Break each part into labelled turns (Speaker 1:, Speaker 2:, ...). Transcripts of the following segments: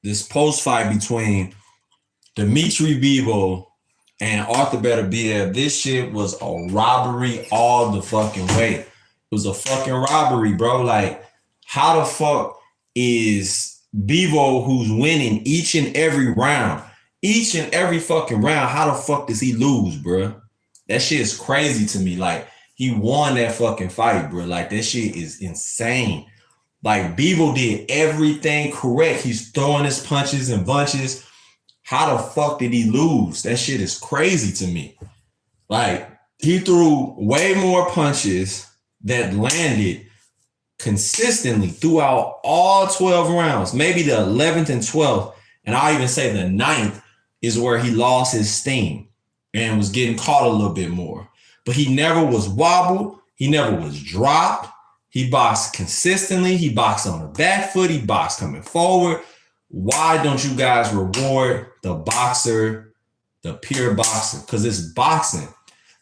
Speaker 1: this post fight between Dimitri Bivol and Arthur Beterbiev. This shit was a robbery all the fucking way. It was a fucking robbery, bro. Like, how the fuck is Bivol, who's winning each and every round, each and every fucking round, how the fuck does he lose, bro? That shit is crazy to me. Like, he won that fucking fight, bro. Like, that shit is insane. Like, Bivol did everything correct. He's throwing his punches and bunches. How the fuck did he lose? That shit is crazy to me. Like, he threw way more punches that landed consistently throughout all 12 rounds. Maybe the 11th and 12th, and I'll even say the 9th is where he lost his steam and was getting caught a little bit more. But he never was wobbled. He never was dropped. He boxed consistently. He boxed on the back foot. He boxed coming forward. Why don't you guys reward the boxer, the pure boxer? Because it's boxing.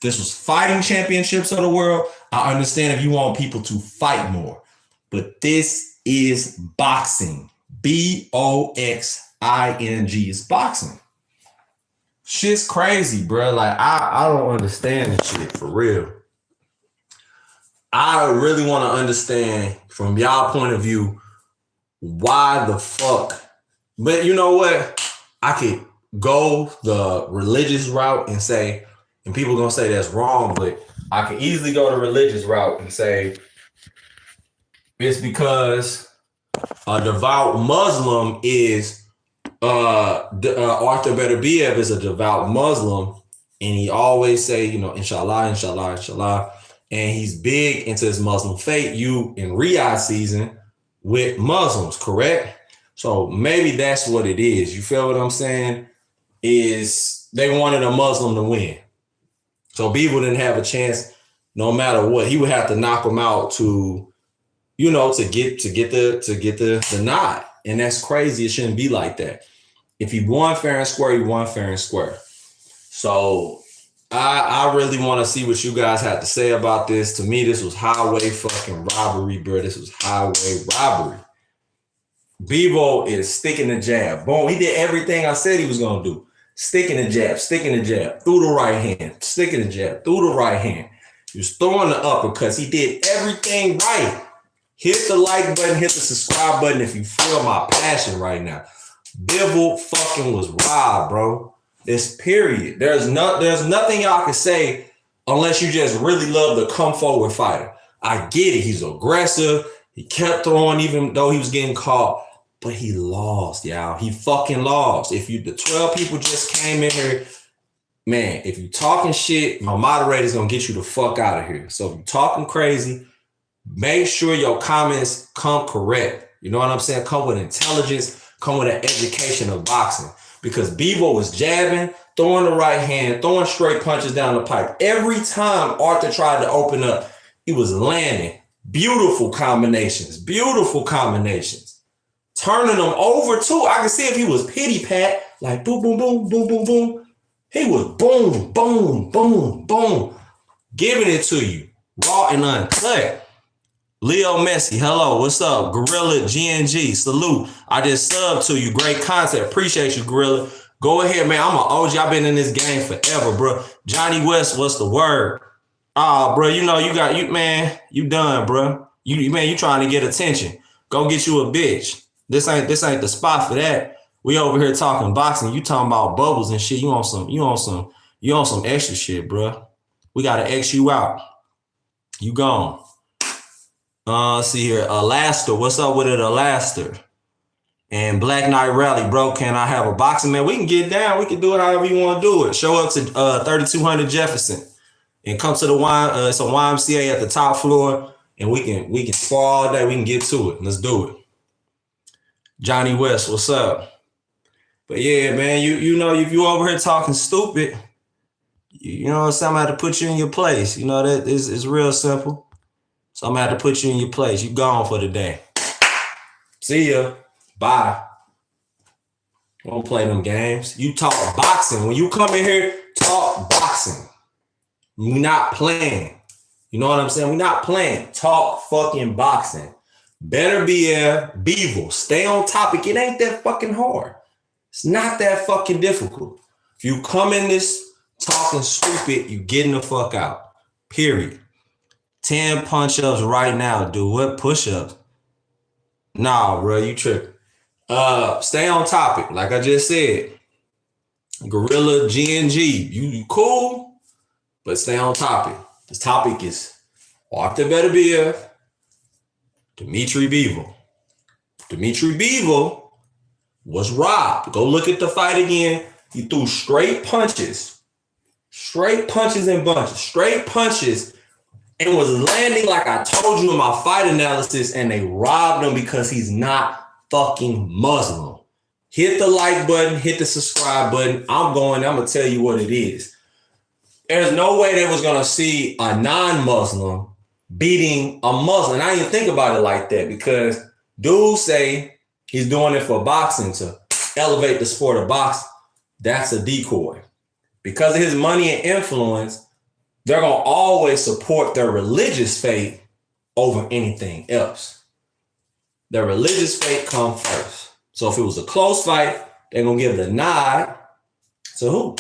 Speaker 1: This was fighting championships of the world. I understand if you want people to fight more, but this is boxing. BOXING is boxing. Shit's crazy, bro. Like, I don't understand this shit for real. I really want to understand from y'all point of view why the fuck. But you know what? I could go the religious route and say, and people are gonna say that's wrong, but I could easily go the religious route and say it's because a devout Muslim is Arthur Beterbiev is a devout Muslim, and he always say, you know, inshallah, inshallah, inshallah. And he's big into his Muslim faith. You in Riyadh season with Muslims, correct? So maybe that's what it is. You feel what I'm saying? Is they wanted a Muslim to win. So Bivol didn't have a chance no matter what. He would have to knock him out to, you know, to get the nod. And that's crazy. It shouldn't be like that. If he won fair and square, he won fair and square. So I really want to see what you guys have to say about this. To me, this was highway fucking robbery, bro. This was highway robbery. Bivol is sticking the jab. Boom. He did everything I said he was going to do. Sticking the jab, through the right hand, sticking the jab, through the right hand. He was throwing the uppercuts. He did everything right. Hit the like button, hit the subscribe button if you feel my passion right now. Bivol fucking was robbed, bro. This period. There's nothing y'all can say unless you just really love the come forward fighter. I get it. He's aggressive. He kept throwing even though he was getting caught. But he lost, y'all. He fucking lost. If the 12 people just came in here, man, if you talking shit, my moderator's gonna get you the fuck out of here. So if you talking crazy, make sure your comments come correct. You know what I'm saying? Come with intelligence, come with an education of boxing. Because Bivol was jabbing, throwing the right hand, throwing straight punches down the pipe. Every time Arthur tried to open up, he was landing. Beautiful combinations. Turning them over too. I can see if he was pity pat, like boom, boom, boom, boom, boom, boom. He was boom, boom, boom, boom. Giving it to you. Raw and uncut. Leo Messi, hello, what's up? Gorilla GNG, salute. I just subbed to you. Great content. Appreciate you, Gorilla. Go ahead, man. I'm an OG. I've been in this game forever, bro. Johnny West, what's the word? Bro, you know, you done, bro. You trying to get attention. Go get you a bitch. This ain't the spot for that. We over here talking boxing. You talking about bubbles and shit. You on some extra shit, bro. We gotta X you out. You gone. See here, Alaska. What's up with it, Alaska? And Black Knight Rally, bro. Can I have a boxing man? We can get down. We can do it however you want to do it. Show up to 3200 Jefferson and come to the it's a YMCA at the top floor, and we can spar all day. We can get to it. Let's do it. Johnny West, what's up? But yeah, man, you know, if you over here talking stupid, you know, somebody to put you in your place. You know, that is real simple. So I'm gonna have to put you in your place. You gone for the day. See ya. Bye. Don't play them games. You talk boxing. When you come in here, talk boxing. We're not playing. You know what I'm saying? We're not playing. Talk fucking boxing. Beterbiev, Bivol. Stay on topic. It ain't that fucking hard. It's not that fucking difficult. If you come in this talking stupid, you getting the fuck out. Period. 10 punch-ups right now, dude. What push-ups? Nah, bro, you tripping. Stay on topic. Like I just said. Gorilla GNG. You cool, but stay on topic. This topic is Artur Beterbiev, Dmitry Bivol. Dmitry Bivol was robbed. Go look at the fight again. He threw straight punches and bunches, straight punches, and was landing like I told you in my fight analysis, and they robbed him because he's not fucking Muslim. Hit the like button, hit the subscribe button. I'm gonna tell you what it is. There's no way they was gonna see a non-Muslim beating a Muslim. I didn't think about it like that because dudes say he's doing it for boxing to elevate the sport of boxing. That's a decoy. Because of his money and influence, they're gonna always support their religious faith over anything else. Their religious faith comes first. So if it was a close fight, they're gonna give the nod to who?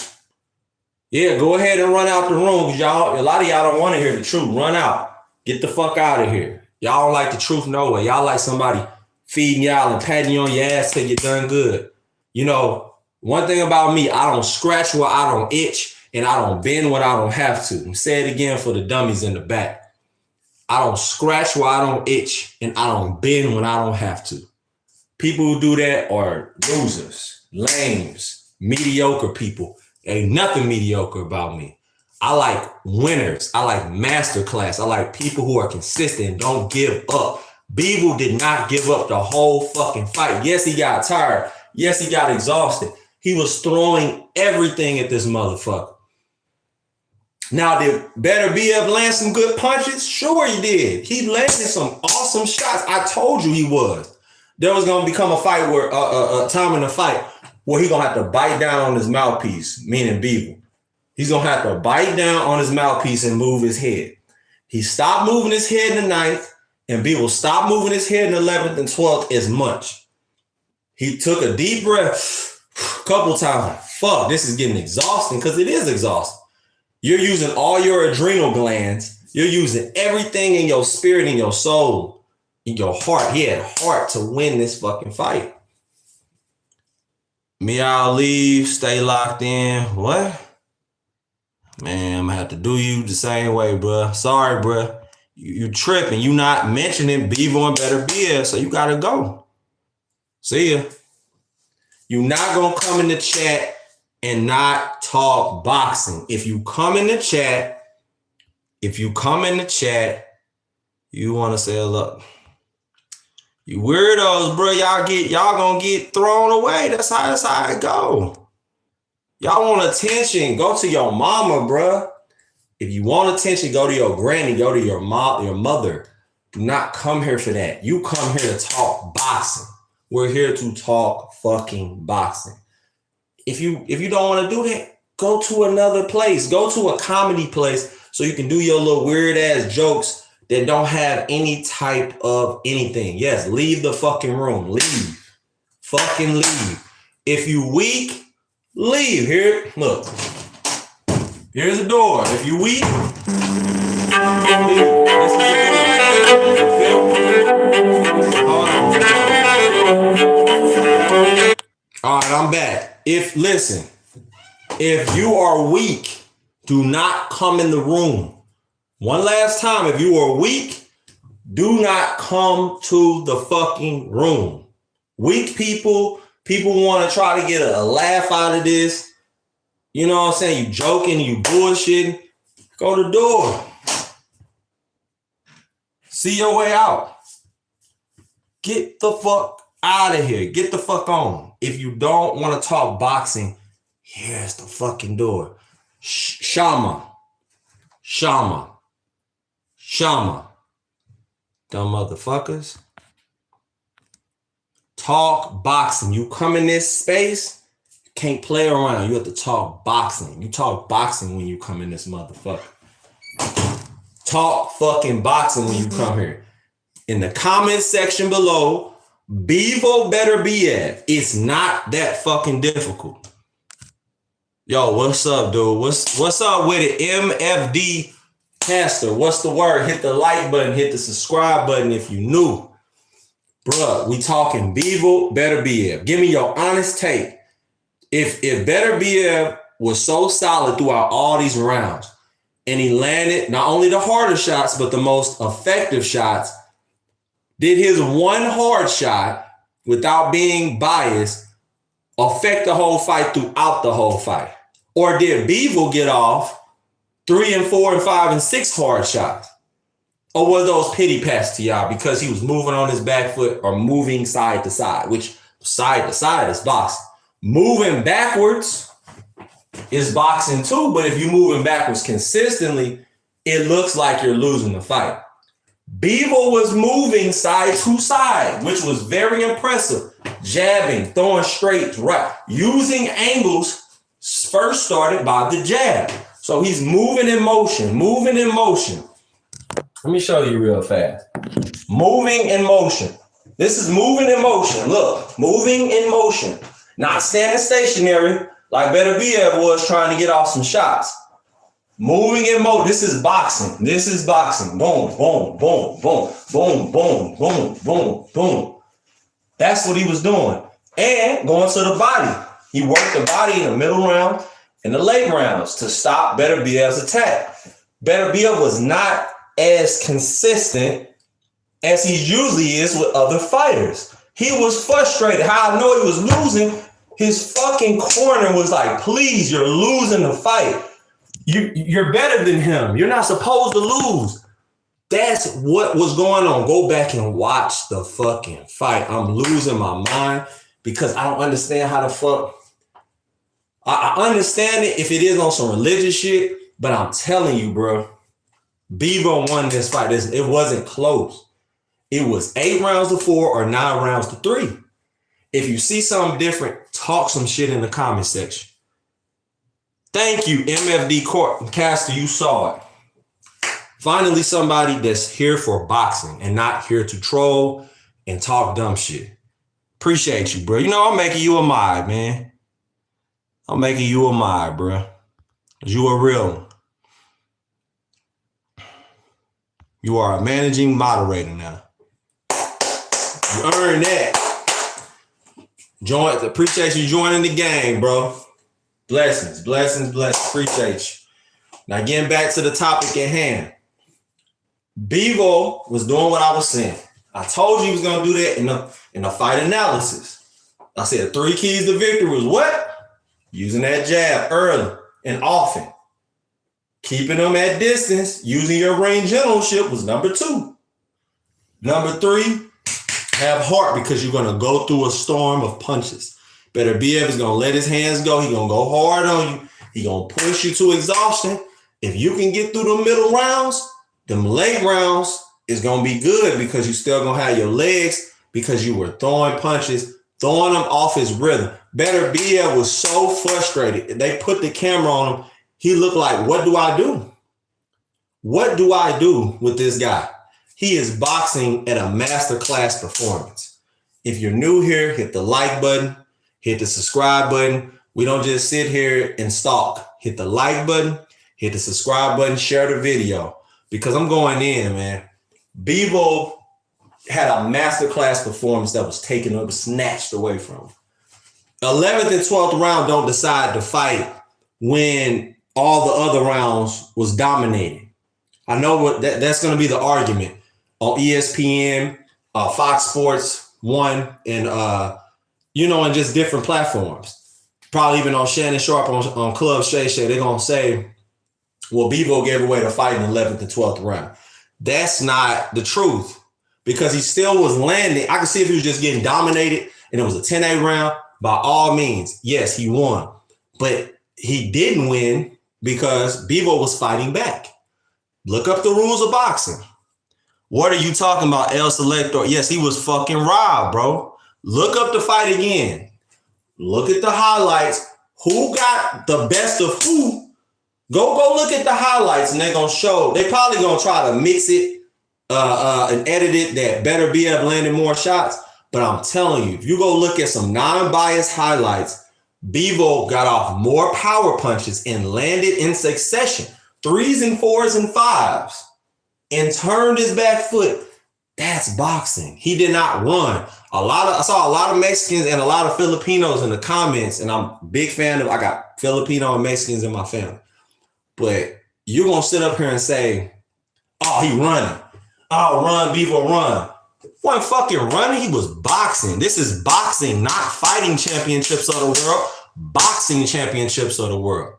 Speaker 1: Yeah, go ahead and run out the room, because y'all, a lot of y'all don't want to hear the truth. Run out. Get the fuck out of here. Y'all don't like the truth no way. Y'all like somebody feeding y'all and patting you on your ass till you're done good. You know, one thing about me, I don't scratch where I don't itch, and I don't bend when I don't have to. And say it again for the dummies in the back. I don't scratch where I don't itch, and I don't bend when I don't have to. People who do that are losers, lames, mediocre people. Ain't nothing mediocre about me. I like winners. I like masterclass. I like people who are consistent and don't give up. Bivol did not give up the whole fucking fight. Yes, he got tired. Yes, he got exhausted. He was throwing everything at this motherfucker. Now, did Beterbiev land some good punches? Sure he did. He landed some awesome shots. I told you he was. There was going to become a fight where a time in the fight where he's going to have to bite down on his mouthpiece, meaning Bivol. He's going to have to bite down on his mouthpiece and move his head. He stopped moving his head in the 9th, and Bivol stopped moving his head in the 11th and 12th as much. He took a deep breath a couple times. Like, fuck, this is getting exhausting, because it is exhausting. You're using all your adrenal glands. You're using everything in your spirit, in your soul, in your heart. He had heart to win this fucking fight. Me, I'll leave. Stay locked in. What? Man, I'm gonna have to do you the same way, bruh. Sorry, bruh. You tripping. You not mentioning Bivol and Beterbiev, so you gotta go. See ya. You not gonna come in the chat and not talk boxing. If you come in the chat, you want to say, look, you weirdos, bro, y'all gonna get thrown away. That's how it go. Y'all want attention, go to your mama, bro. If you want attention, go to your granny, go to your mom, your mother. Do not come here for that. You come here to talk boxing. We're here to talk fucking boxing. If you don't want to do that, go to another place. Go to a comedy place so you can do your little weird ass jokes that don't have any type of anything. Yes, leave the fucking room. Leave. Fucking leave. If you weak, leave. Here, look. Here's the door. If you weak, leave. This is the door. Hold on. All right, I'm back. If you are weak, do not come in the room. One last time, if you are weak, do not come to the fucking room. Weak people want to try to get a laugh out of this. You know what I'm saying? You joking, you bullshitting. Go to the door. See your way out. Get the fuck out of here. Get the fuck on. If you don't want to talk boxing, here's the fucking door. Shama. Dumb motherfuckers. Talk boxing. You come in this space, you can't play around. You have to talk boxing. You talk boxing when you come in this motherfucker. Talk fucking boxing when you come here. in the comment section below, Bivol Beterbiev. It's not that fucking difficult. Yo, what's up, dude? What's up with it? MFD Caster. What's the word? Hit the like button, hit the subscribe button if you new. Bruh, we talking Bivol Beterbiev. Give me your honest take. If Beterbiev was so solid throughout all these rounds, and he landed not only the harder shots, but the most effective shots, did his one hard shot, without being biased, affect the whole fight throughout the whole fight? Or did Bivol get off 3 and 4 and 5 and 6 hard shots? Or were those pity passes to y'all because he was moving on his back foot or moving side to side, which side to side is boxing. Moving backwards is boxing too, but if you're moving backwards consistently, it looks like you're losing the fight. Bivol was moving side to side, which was very impressive. Jabbing, throwing straight, right, using angles first started by the jab. So he's moving in motion, moving in motion. Let me show you real fast. Moving in motion. This is moving in motion. Look, moving in motion. Not standing stationary like Beterbiev was trying to get off some shots. Moving in motion. This is boxing. This is boxing. Boom, boom, boom, boom, boom, boom, boom, boom, boom. That's what he was doing. And going to the body. He worked the body in the middle round and the late rounds to stop Beterbiev's attack. Beterbiev was not as consistent as he usually is with other fighters. He was frustrated. How I know he was losing, his fucking corner was like, please, you're losing the fight. You're better than him. You're not supposed to lose. That's what was going on. Go back and watch the fucking fight. I'm losing my mind because I don't understand how the fuck. I understand it if it is on some religious shit, but I'm telling you, bro, Bivol won this fight. It wasn't close. It was 8 rounds to 4 or 9 rounds to 3. If you see something different, talk some shit in the comment section. Thank you, MFD Caster. You saw it. Finally, somebody that's here for boxing and not here to troll and talk dumb shit. Appreciate you, bro. You know, I'm making you a mod, man. I'm making you a mod, bro. You a real one. You are a managing moderator now. You earned that. Appreciate you joining the game, bro. Blessings, blessings, blessings. Appreciate you. Now, getting back to the topic at hand. Bivol was doing what I was saying. I told you he was going to do that in the fight analysis. I said 3 keys to victory was what? Using that jab early and often. Keeping them at distance, using your range generalship was number 2. Number 3, have heart because you're going to go through a storm of punches. Beterbiev is going to let his hands go. He's going to go hard on you. He's going to push you to exhaustion. If you can get through the middle rounds, them late rounds is going to be good because you still going to have your legs because you were throwing punches, throwing them off his rhythm. Beterbiev was so frustrated. They put the camera on him. He looked like, what do I do? What do I do with this guy? He is boxing at a masterclass performance. If you're new here, hit the like button, hit the subscribe button. We don't just sit here and stalk. Hit the like button, hit the subscribe button, share the video. Because I'm going in, man. Bivol had a masterclass performance that was taken up, snatched away from him. 11th and 12th round don't decide to fight when all the other rounds was dominating. I know what that's going to be the argument on ESPN, Fox Sports 1, and and just different platforms. Probably even on Shannon Sharp on Club Shay Shay, they're going to say, well, Bivol gave away the fight in the 11th and 12th round. That's not the truth because he still was landing. I could see if he was just getting dominated and it was a 10-8 round, by all means, yes, he won. But he didn't win because Bivol was fighting back. Look up the rules of boxing. What are you talking about, El Selector? Yes, he was fucking robbed, bro. Look up the fight again. Look at the highlights. Who got the best of who? Go look at the highlights and they're going to show. They probably going to try to mix it and edited that Better BF landed more shots. But I'm telling you, if you go look at some non-biased highlights, Bivol got off more power punches and landed in succession, 3s and 4s and 5s, and turned his back foot. That's boxing. He did not run. I saw a lot of Mexicans and a lot of Filipinos in the comments, and I'm a big fan of, I got Filipino and Mexicans in my family. But you're going to sit up here and say, oh, he running. Oh, run, Bivol, run. He wasn't fucking running. He was boxing. This is boxing, not fighting championships of the world. Boxing championships of the world.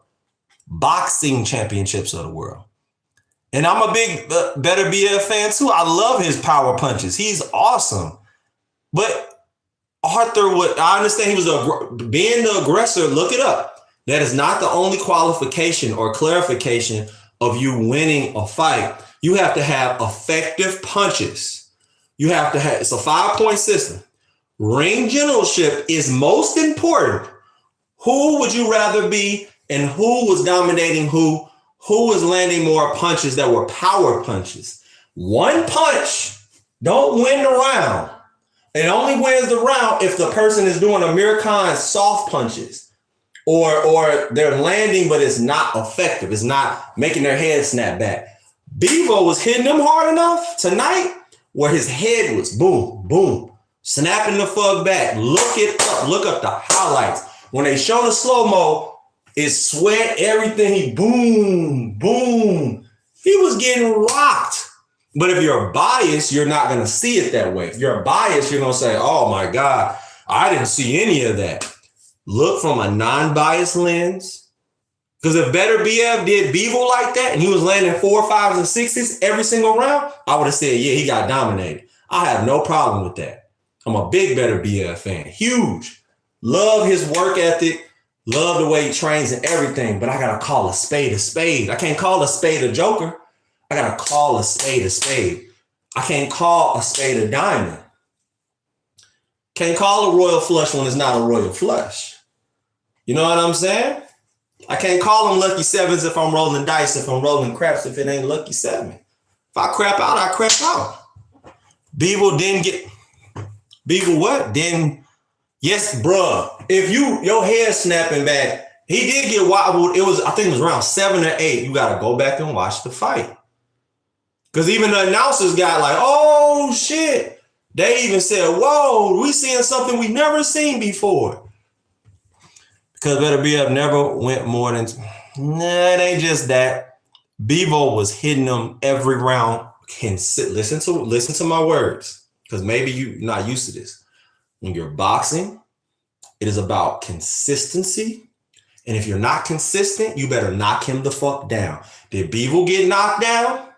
Speaker 1: Boxing championships of the world. And I'm a big Better BF fan too. I love his power punches. He's awesome. But Arthur, I understand he was being the aggressor. Look it up. That is not the only qualification or clarification of you winning a fight. You have to have effective punches. You have to have, it's a 5-point system. Ring generalship is most important. Who would you rather be and who was dominating who? Who was landing more punches that were power punches? One punch don't win the round. It only wins the round if the person is doing Amir Khan's soft punches or they're landing, but it's not effective. It's not making their head snap back. Bivol was hitting them hard enough tonight where his head was boom, boom, snapping the fuck back. Look it up. Look up the highlights. When they show the slow-mo, it's sweat, everything. He boom, boom. He was getting rocked. But if you're biased, you're not going to see it that way. If you're biased, you're going to say, oh my God, I didn't see any of that. Look from a non-biased lens. Because if Better BF did Bivol like that and he was landing 4, 5s, and 6s every single round, I would have said, yeah, he got dominated. I have no problem with that. I'm a big Better BF fan. Huge. Love his work ethic. Love the way he trains and everything. But I got to call a spade a spade. I can't call a spade a joker. I got to call a spade a spade. I can't call a spade a diamond. Can't call a royal flush when it's not a royal flush. You know what I'm saying? I can't call them lucky sevens if I'm rolling dice, if I'm rolling craps, if it ain't lucky 7. If I crap out, I crap out. Bivol didn't get... Bivol what? Didn't... Yes, bruh. If your head snapping back, he did get wobbled. I think it was around 7 or 8. You got to go back and watch the fight. Because even the announcers got like, oh, shit. They even said, whoa, we seeing something we never seen before. Because Better BF never went more than... Nah, it ain't just that. Bivol was hitting them every round. Listen to my words. Because maybe you're not used to this. When you're boxing, it is about consistency. And if you're not consistent, you better knock him the fuck down. Did Bivol get knocked down?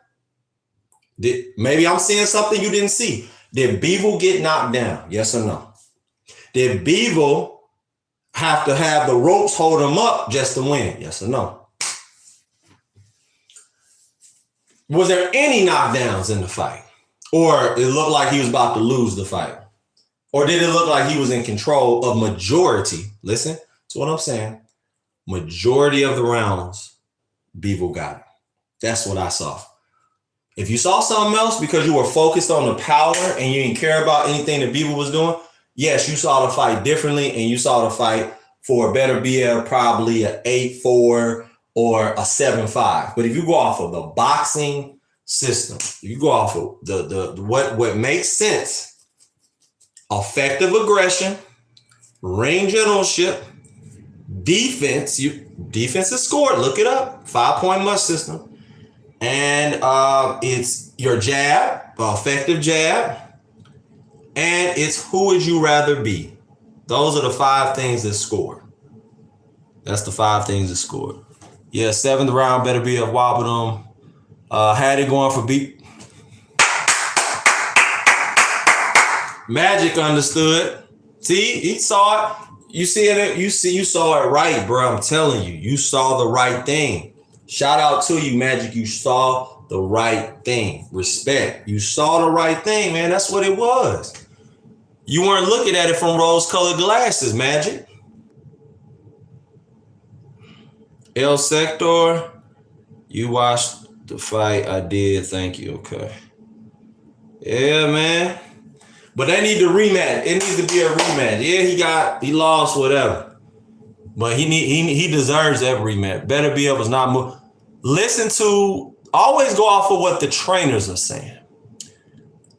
Speaker 1: Maybe I'm seeing something you didn't see. Did Bivol get knocked down? Yes or no? Did Bivol have to have the ropes hold him up just to win? Yes or no? Was there any knockdowns in the fight? Or it looked like he was about to lose the fight? Or did it look like he was in control of majority? Listen to what I'm saying. Majority of the rounds, Bivol got it. That's what I saw. If you saw something else because you were focused on the power and you didn't care about anything that Bivol was doing, yes, you saw the fight differently and you saw the fight for a Better BF, probably an 8-4 or a 7-5. But if you go off of the boxing system, if you go off of the what makes sense, effective aggression, ring generalship, defense. Defense is scored. Look it up. 5-point must system. And it's your jab, effective jab. And it's who would you rather be? Those are the 5 things that score. That's the 5 things that scored. Yeah, 7th round, Better BF wobbled him. Had it going for beat. Magic understood. See, he saw it. You see it. You saw it right, bro. I'm telling you, you saw the right thing. Shout out to you, Magic. You saw the right thing. Respect. You saw the right thing, man. That's what it was. You weren't looking at it from rose-colored glasses, Magic. El Sector, you watched the fight. I did. Thank you. Okay. Yeah, man. But they need to rematch. It needs to be a rematch. Yeah, he lost, whatever. But he deserves every rematch. Better be able to not move. Always go off of what the trainers are saying.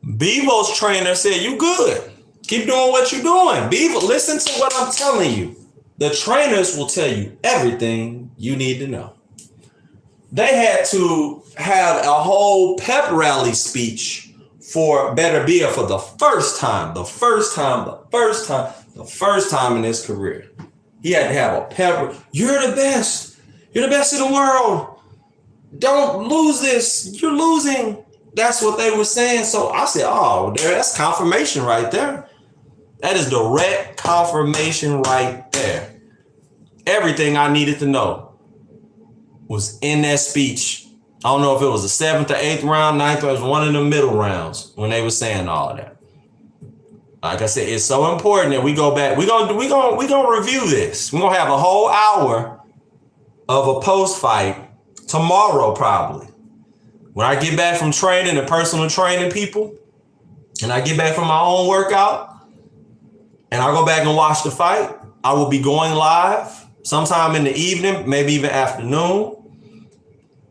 Speaker 1: Bevo's trainer said, you good. Keep doing what you're doing. Bevo, listen to what I'm telling you. The trainers will tell you everything you need to know. They had to have a whole pep rally speech for Beterbiev for the first time in his career. He had to have a pep. You're the best. You're the best in the world. Don't lose this. You're losing. That's what they were saying. So I said, oh, that's confirmation right there. That is direct confirmation right there. Everything I needed to know was in that speech. I don't know if it was the 7th or 8th round, 9th, it was one of the middle rounds when they were saying all of that. Like I said, it's so important that we go back. We're gonna review this. We're gonna have a whole hour of a post-fight tomorrow, probably. When I get back from training and personal training people, and I get back from my own workout, and I go back and watch the fight, I will be going live sometime in the evening, maybe even afternoon.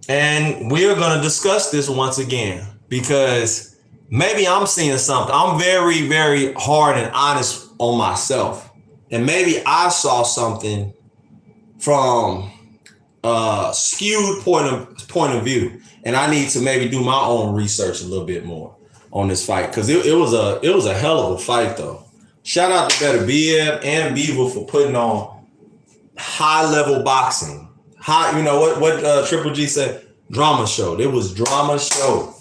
Speaker 1: And we are going to discuss this once again, because maybe I'm seeing something. I'm very, very hard and honest on myself. And maybe I saw something from a skewed point of view. And I need to maybe do my own research a little bit more on this fight, because it was a hell of a fight, though. Shout out to Beterbiev and Bivol for putting on high-level boxing. What Triple G said? Drama show. It was drama show.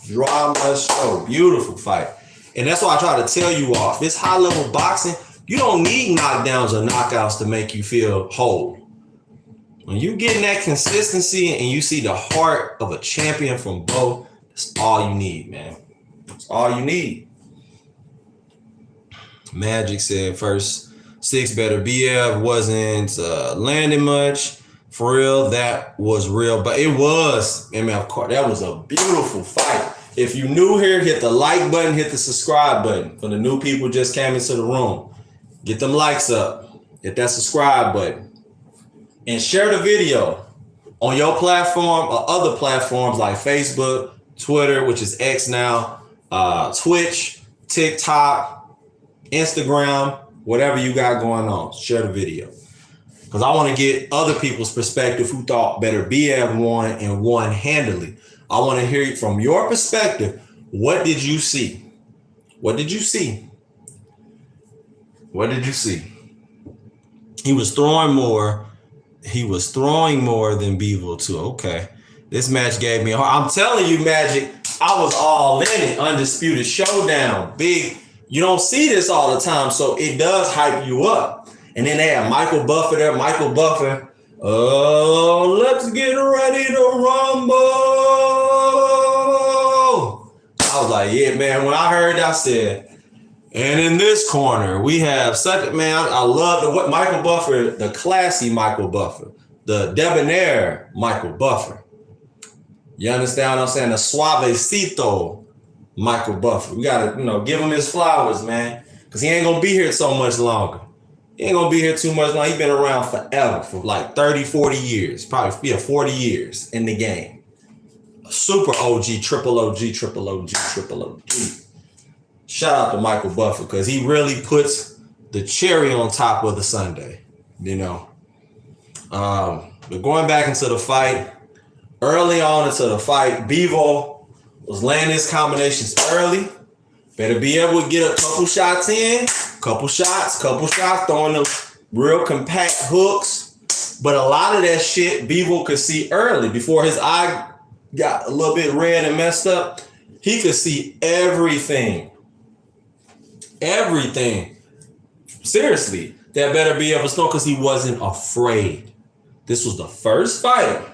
Speaker 1: Beautiful fight. And that's why I try to tell you all, this high-level boxing, you don't need knockdowns or knockouts to make you feel whole. When you get in that consistency and you see the heart of a champion from both, that's all you need, man. That's all you need. Magic said first 6 Beterbiev wasn't landing much. For real, that was real. But it was, of course, that was a beautiful fight. If you're new here, hit the like button, hit the subscribe button. For the new people just came into the room, get them likes up, hit that subscribe button. And share the video on your platform or other platforms like Facebook, Twitter, which is X now, Twitch, TikTok, Instagram, whatever you got going on. Share the video. Because I want to get other people's perspective who thought Beterbiev won and won handily. I want to hear it from your perspective. What did you see? What did you see? What did you see? He was throwing more than Bivol too. Okay. This match gave me a heart. I'm telling you, Magic, I was all in it. Undisputed Showdown. Big. You don't see this all the time, so it does hype you up. And then they have Michael Buffer there. Michael Buffer. Oh, let's get ready to rumble. I was like, yeah, man. When I heard that, I said, and in this corner, we have such a man. I love what Michael Buffer, the classy Michael Buffer, the debonair Michael Buffer. You understand what I'm saying? The suavecito Michael Buffer. We got to, give him his flowers, man, because he ain't going to be here so much longer. He ain't going to be here too much longer. He's been around forever, for like 30, 40 years, probably 40 years in the game. Super OG, triple OG. Shout out to Michael Buffer, because he really puts the cherry on top of the sundae, But going back into the fight, early on into the fight, Bivol was landing his combinations early. Beterbiev would get a couple shots in, couple shots, throwing them real compact hooks. But a lot of that shit Bivol could see early before his eye got a little bit red and messed up. He could see everything. Seriously, that Beterbiev was because he wasn't afraid. This was the first fighter.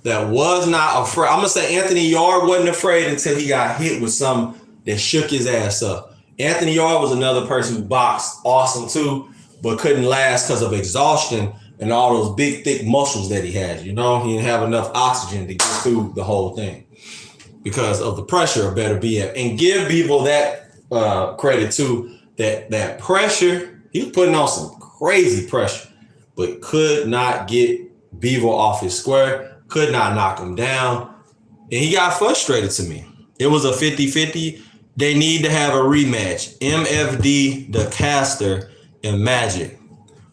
Speaker 1: That was not afraid. I'm going to say Anthony Yarde wasn't afraid until he got hit with something that shook his ass up. Anthony Yarde was another person who boxed awesome too, but couldn't last because of exhaustion and all those big, thick muscles that he has. He didn't have enough oxygen to get through the whole thing. because of the pressure of Better BF. And give Bivol that credit too, that pressure, he was putting on some crazy pressure, but could not get Bivol off his square, could not knock him down. And he got frustrated to me. It was a 50-50. They need to have a rematch. MFD, the caster, and Magic.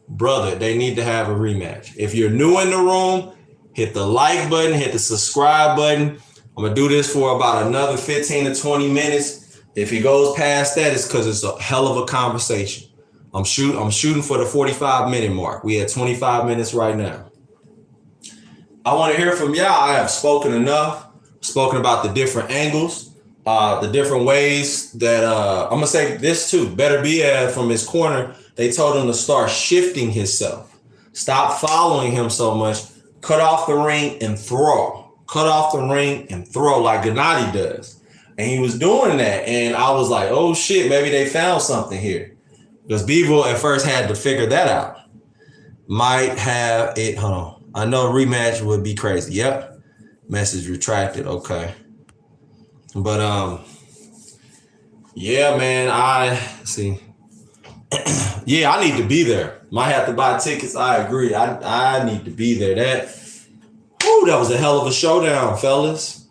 Speaker 1: Brother, they need to have a rematch. If you're new in the room, hit the like button, hit the subscribe button. I'm going to do this for about another 15 to 20 minutes. If he goes past that, it's because it's a hell of a conversation. I'm shooting for the 45-minute mark. We at 25 minutes right now. I want to hear from y'all. I have spoken enough, spoken about the different angles, the different ways that, I'm going to say this too. Better BF from his corner, they told him to start shifting himself. Stop following him so much. Cut off the ring and throw. Cut off the ring and throw like Gennady does. And he was doing that. And I was like, oh shit, maybe they found something here. Because Bivol at first had to figure that out. Might have it, hold on. I know rematch would be crazy. Yep. Message retracted. Okay. But yeah, man, I see. Yeah, I need to be there. Might have to buy tickets. I agree. I need to be there. That was a hell of a showdown, fellas.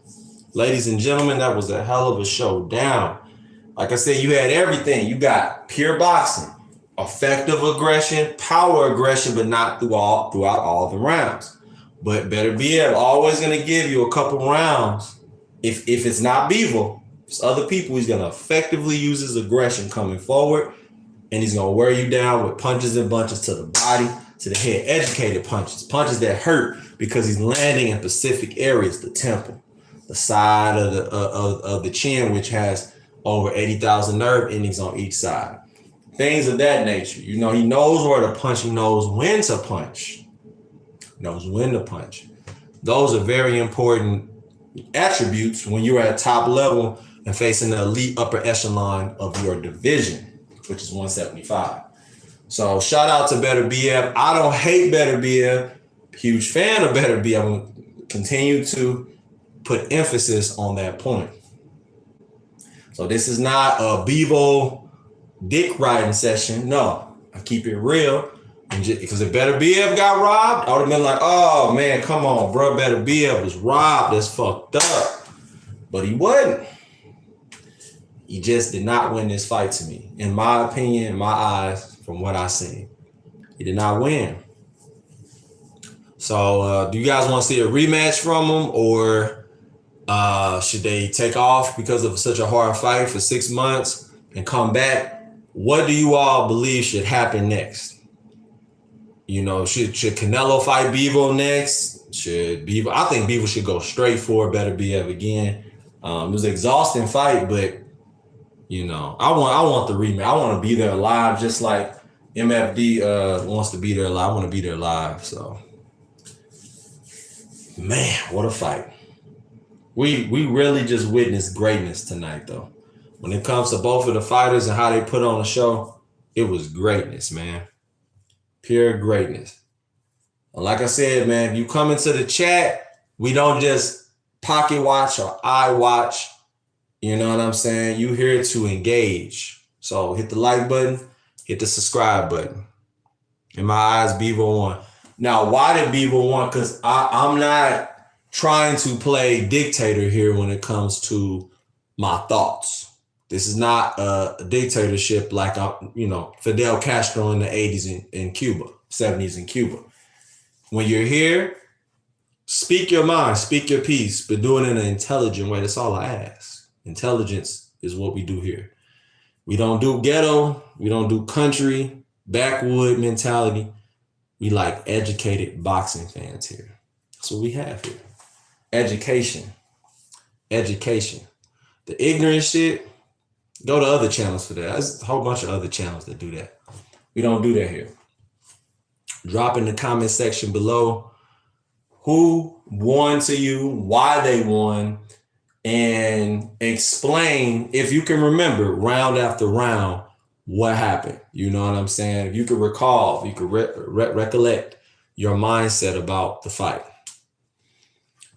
Speaker 1: Ladies and gentlemen, that was a hell of a showdown. Like I said, you had everything. You got pure boxing, effective aggression, power aggression, but not throughout all the rounds. But Better BF always going to give you a couple rounds. If it's not Bivol, it's other people, he's going to effectively use his aggression coming forward. And he's going to wear you down with punches and bunches to the body, to the head, educated punches that hurt because he's landing in specific areas, the temple, the side of the chin, which has over 80,000 nerve endings on each side. Things of that nature. You know, he knows where to punch. He knows when to punch. Those are very important attributes when you're at top level and facing the elite upper echelon of your division, which is 175. So shout out to Better BF. I don't hate Better BF. Huge fan of Better BF. I'm going to continue to put emphasis on that point. So this is not a Bivol dick riding session. No, I keep it real. Because if Better BF got robbed, I would have been like, oh man, come on, bro. Better BF was robbed. That's fucked up. But he wasn't. He just did not win this fight to me. In my opinion, in my eyes, from what I seen, he did not win. So do you guys want to see a rematch from him, or should they take off because of such a hard fight for 6 months and come back? What do you all believe should happen next? You know, should Canelo fight Bivol next? I think Bivol should go straight for Better BF again. It was an exhausting fight, but you know, I want the rematch. I want to be there live, just like MFD wants to be there live. I want to be there live. So, man, what a fight! We really just witnessed greatness tonight, though. When it comes to both of the fighters and how they put on the show, it was greatness, man. Pure greatness. And like I said, man, if you come into the chat, we don't just pocket watch or eye watch. You know what I'm saying? You here to engage. So hit the like button, hit the subscribe button. In my eyes, Bivol won. Now, why did Bivol won? Because I'm not trying to play dictator here when it comes to my thoughts. This is not a dictatorship like, Fidel Castro in the 80s in Cuba, 70s in Cuba. When you're here, speak your mind, speak your piece, but do it in an intelligent way. That's all I ask. Intelligence is what we do here. We don't do ghetto. We don't do country, backwood mentality. We like educated boxing fans here. That's what we have here. Education. The ignorant shit, go to other channels for that. There's a whole bunch of other channels that do that. We don't do that here. Drop in the comment section below who won to you, why they won, and explain, if you can remember, round after round, what happened. You know what I'm saying? If you could recall, if you could recollect your mindset about the fight.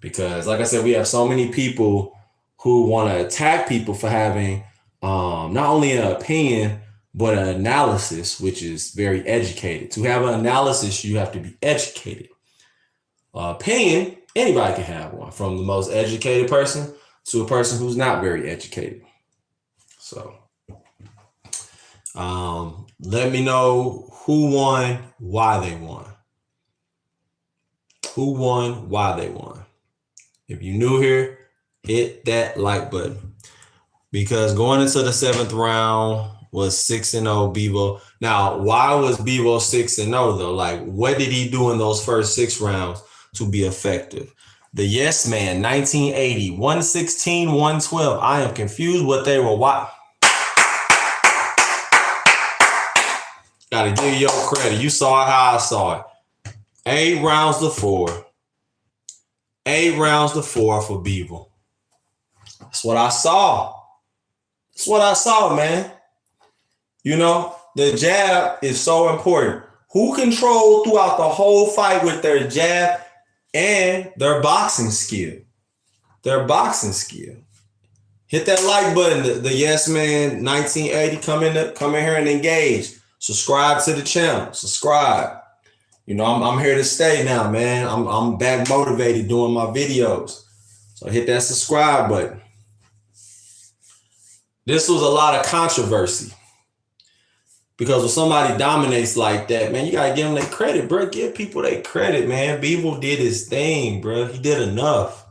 Speaker 1: Because like I said, we have so many people who want to attack people for having not only an opinion, but an analysis, which is very educated. To have an analysis, you have to be educated. Opinion, anybody can have one, from the most educated person to a person who's not very educated. So let me know who won, why they won. Who won, why they won. If you're new here, hit that like button. Because going into the 7th round was 6-0 Bivol. Now, why was Bivol 6-0 though? Like, what did he do in those first 6 rounds to be effective? The Yes Man, 1980, 116, 112. I am confused what they were watching. Gotta give you your credit. You saw it how I saw it. 8 rounds to 4. 8 rounds to 4 for Bivol. That's what I saw. That's what I saw, man. You know, the jab is so important. Who controlled throughout the whole fight with their jab and their boxing skill? Their boxing skill. Hit that like button. The Yes Man 1980. Come in here and engage. Subscribe to the channel. Subscribe. You know, I'm here to stay now, man. I'm back motivated doing my videos. So hit that subscribe button. This was a lot of controversy. Because when somebody dominates like that, man, you gotta give them their credit, bro. Give people their credit, man. Bivol did his thing, bro. He did enough.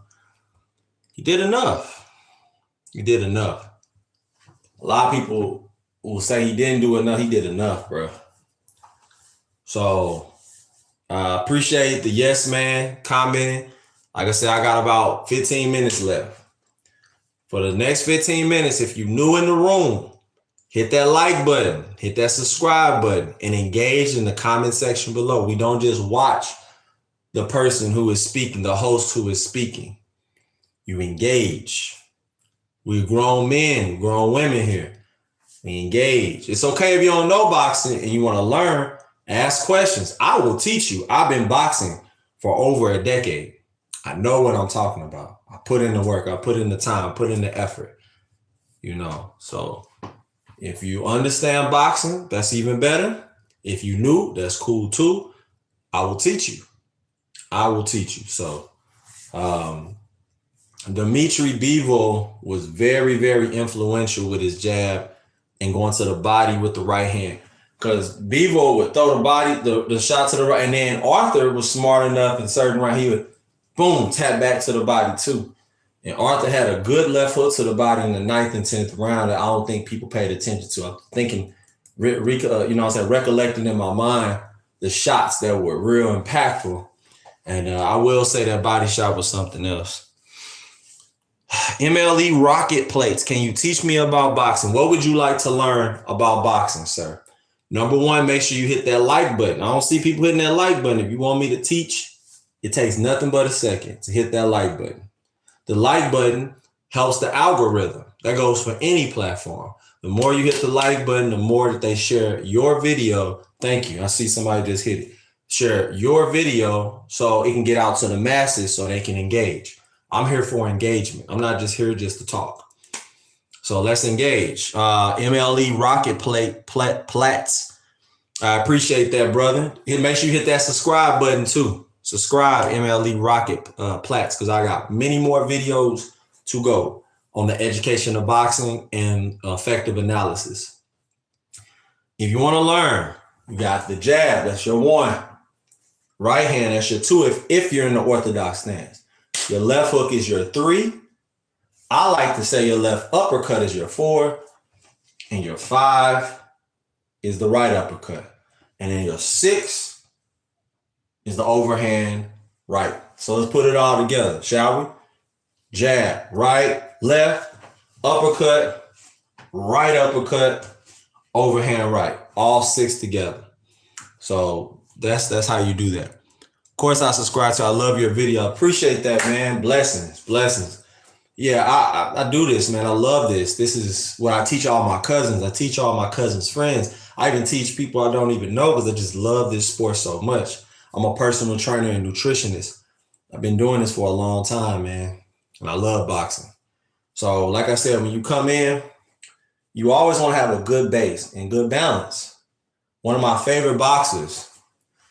Speaker 1: He did enough. He did enough. A lot of people will say he didn't do enough. He did enough, bro. So appreciate the Yes Man commenting. Like I said, I got about 15 minutes left. For the next 15 minutes, if you're new in the room, hit that like button, hit that subscribe button, and engage in the comment section below. We don't just watch the person who is speaking, the host who is speaking. You engage. We're grown men, grown women here. We engage. It's okay if you don't know boxing and you want to learn, ask questions. I will teach you. I've been boxing for over a decade. I know what I'm talking about. I put in the work. I put in the time, put in the effort, you know. So if you understand boxing, that's even better. If you new, that's cool too. I will teach you. I will teach you. So Dimitri Bivol was very, very influential with his jab and going to the body with the right hand. Because Bivol would throw the body, the shot to the right, and then Arthur was smart enough in certain round, he would boom, tap back to the body too. And Arthur had a good left hook to the body in the 9th and 10th round that I don't think people paid attention to. I'm thinking, recollecting in my mind the shots that were real impactful. And I will say that body shot was something else. MLE Rocket Plates. Can you teach me about boxing? What would you like to learn about boxing, sir? Number one, make sure you hit that like button. I don't see people hitting that like button. If you want me to teach, it takes nothing but a second to hit that like button. The like button helps the algorithm. That goes for any platform. The more you hit the like button, the more that they share your video. Thank you. I see somebody just hit it. Share your video so it can get out to the masses so they can engage. I'm here for engagement. I'm not just here just to talk. So let's engage. MLE Rocket Plats. I appreciate that, brother. Make sure you hit that subscribe button too. Subscribe, MLE Rocket Plats, because I got many more videos to go on the education of boxing and effective analysis. If you want to learn, you got the jab, that's your 1. Right hand, that's your 2 if you're in the orthodox stance. Your left hook is your 3. I like to say your left uppercut is your 4. And your 5 is the right uppercut. And then your 6 is the overhand right. So let's put it all together, shall we? Jab, right, left, uppercut, right uppercut, overhand right. All 6 together. So that's how you do that. Of course, I subscribe to. I love your video. I appreciate that, man. Blessings. Yeah, I do this, man. I love this. This is what I teach all my cousins. I teach all my cousins' friends. I even teach people I don't even know because I just love this sport so much. I'm a personal trainer and nutritionist. I've been doing this for a long time, man. And I love boxing. So, like I said, when you come in, you always want to have a good base and good balance. One of my favorite boxers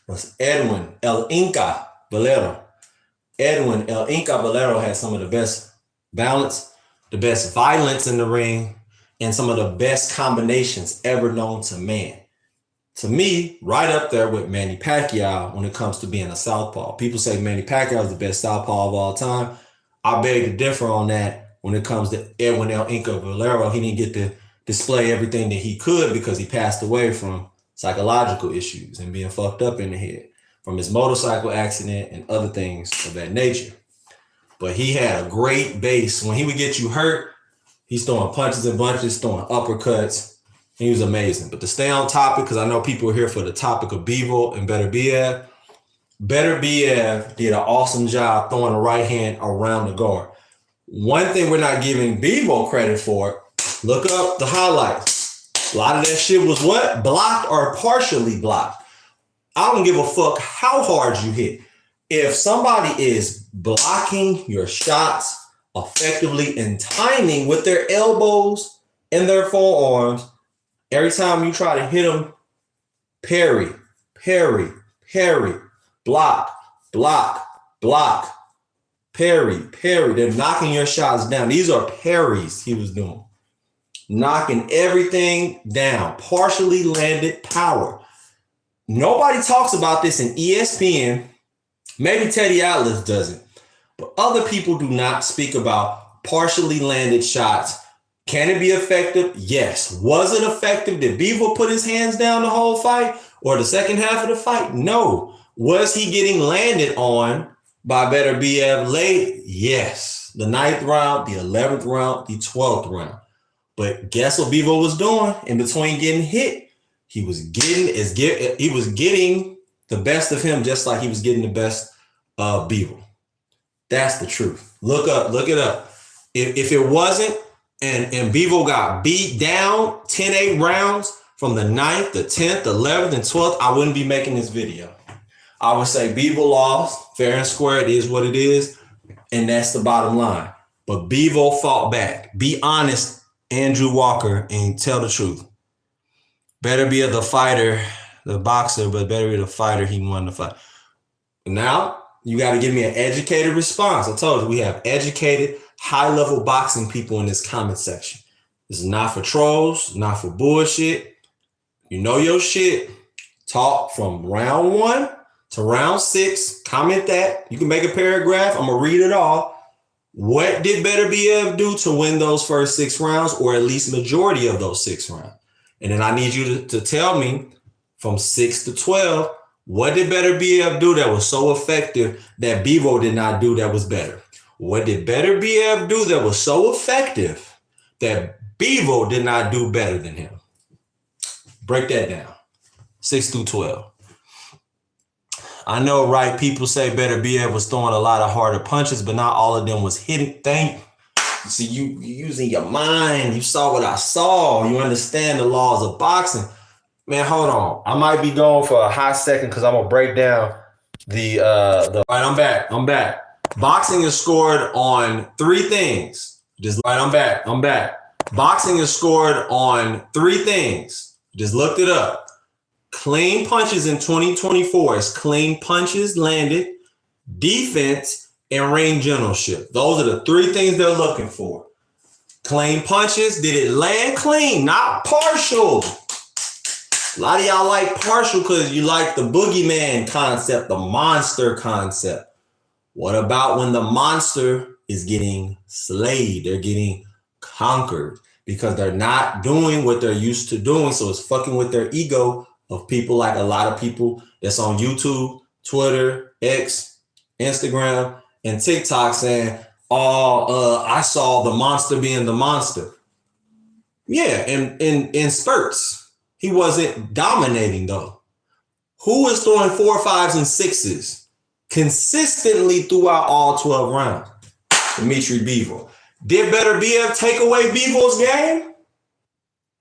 Speaker 1: was Edwin El Inca Valero. Edwin El Inca Valero had some of the best balance, the best violence in the ring, and some of the best combinations ever known to man. To me, right up there with Manny Pacquiao when it comes to being a southpaw. People say Manny Pacquiao is the best southpaw of all time. I beg to differ on that when it comes to Edwin El Inca Valero. He didn't get to display everything that he could because he passed away from psychological issues and being fucked up in the head from his motorcycle accident and other things of that nature. But he had a great base. When he would get you hurt, he's throwing punches and bunches, throwing uppercuts. He was amazing. But to stay on topic, because I know people are here for the topic of Bivol and Beterbiev. Beterbiev did an awesome job throwing the right hand around the guard. One thing we're not giving Bivol credit for, look up the highlights. A lot of that shit was what? Blocked or partially blocked. I don't give a fuck how hard you hit. If somebody is blocking your shots effectively and timing with their elbows and their forearms, every time you try to hit them, parry, parry, parry, block, block, block, parry, parry. They're knocking your shots down. These are parries he was doing. Knocking everything down. Partially landed power. Nobody talks about this in ESPN. Maybe Teddy Atlas doesn't. But other people do not speak about partially landed shots. Can it be effective? Yes. Was it effective? Did Bivol put his hands down the whole fight or the second half of the fight? No. Was he getting landed on by Beterbiev late? Yes. The 9th round, the 11th round, the 12th round. But guess what Bivol was doing in between getting hit? He was getting the best of him just like he was getting the best of Bivol. That's the truth. Look it up. If it wasn't, and Bivol got beat down 10-8 rounds from the 9th, the 10th, the 11th, and 12th, I wouldn't be making this video. I would say Bivol lost, fair and square, it is what it is, and that's the bottom line. But Bivol fought back. Be honest, Andrew Walker, and tell the truth. Beterbiev the fighter, the boxer, but Beterbiev the fighter, he won the fight. Now, you got to give me an educated response. I told you, we have educated, high-level boxing people in this comment section. This is not for trolls, not for bullshit. You know your shit. Talk from round 1 to round 6. Comment that. You can make a paragraph. I'm going to read it all. What did Beterbiev do to win those first 6 rounds, or at least majority of those 6 rounds? And then I need you to tell me from 6 to 12, what did Beterbiev do that was so effective that Bivol did not do that was better? What did Beterbiev do that was so effective that Bivol did not do better than him? Break that down. 6 through 12. I know, right? People say Beterbiev was throwing a lot of harder punches, but not all of them was hitting. See, you using your mind. You saw what I saw. You understand the laws of boxing. Man, hold on. I might be going for a hot second because I'm gonna break down the All right, I'm back. Boxing is scored on 3 things. I'm back. Boxing is scored on 3 things. Just looked it up. Clean punches in 2024 is clean punches landed, defense, and ring generalship. Those are the 3 things they're looking for. Clean punches. Did it land clean? Not partial. A lot of y'all like partial because you like the boogeyman concept, the monster concept. What about when the monster is getting slayed? They're getting conquered because they're not doing what they're used to doing. So it's fucking with their ego of people, like a lot of people that's on YouTube, Twitter, X, Instagram, and TikTok saying, I saw the monster being the monster. Yeah, in spurts. He wasn't dominating though. Who is throwing 4, 5s, and 6s consistently throughout all 12 rounds? Dmitry Bivol. Did Beterbiev take away Bivol's game?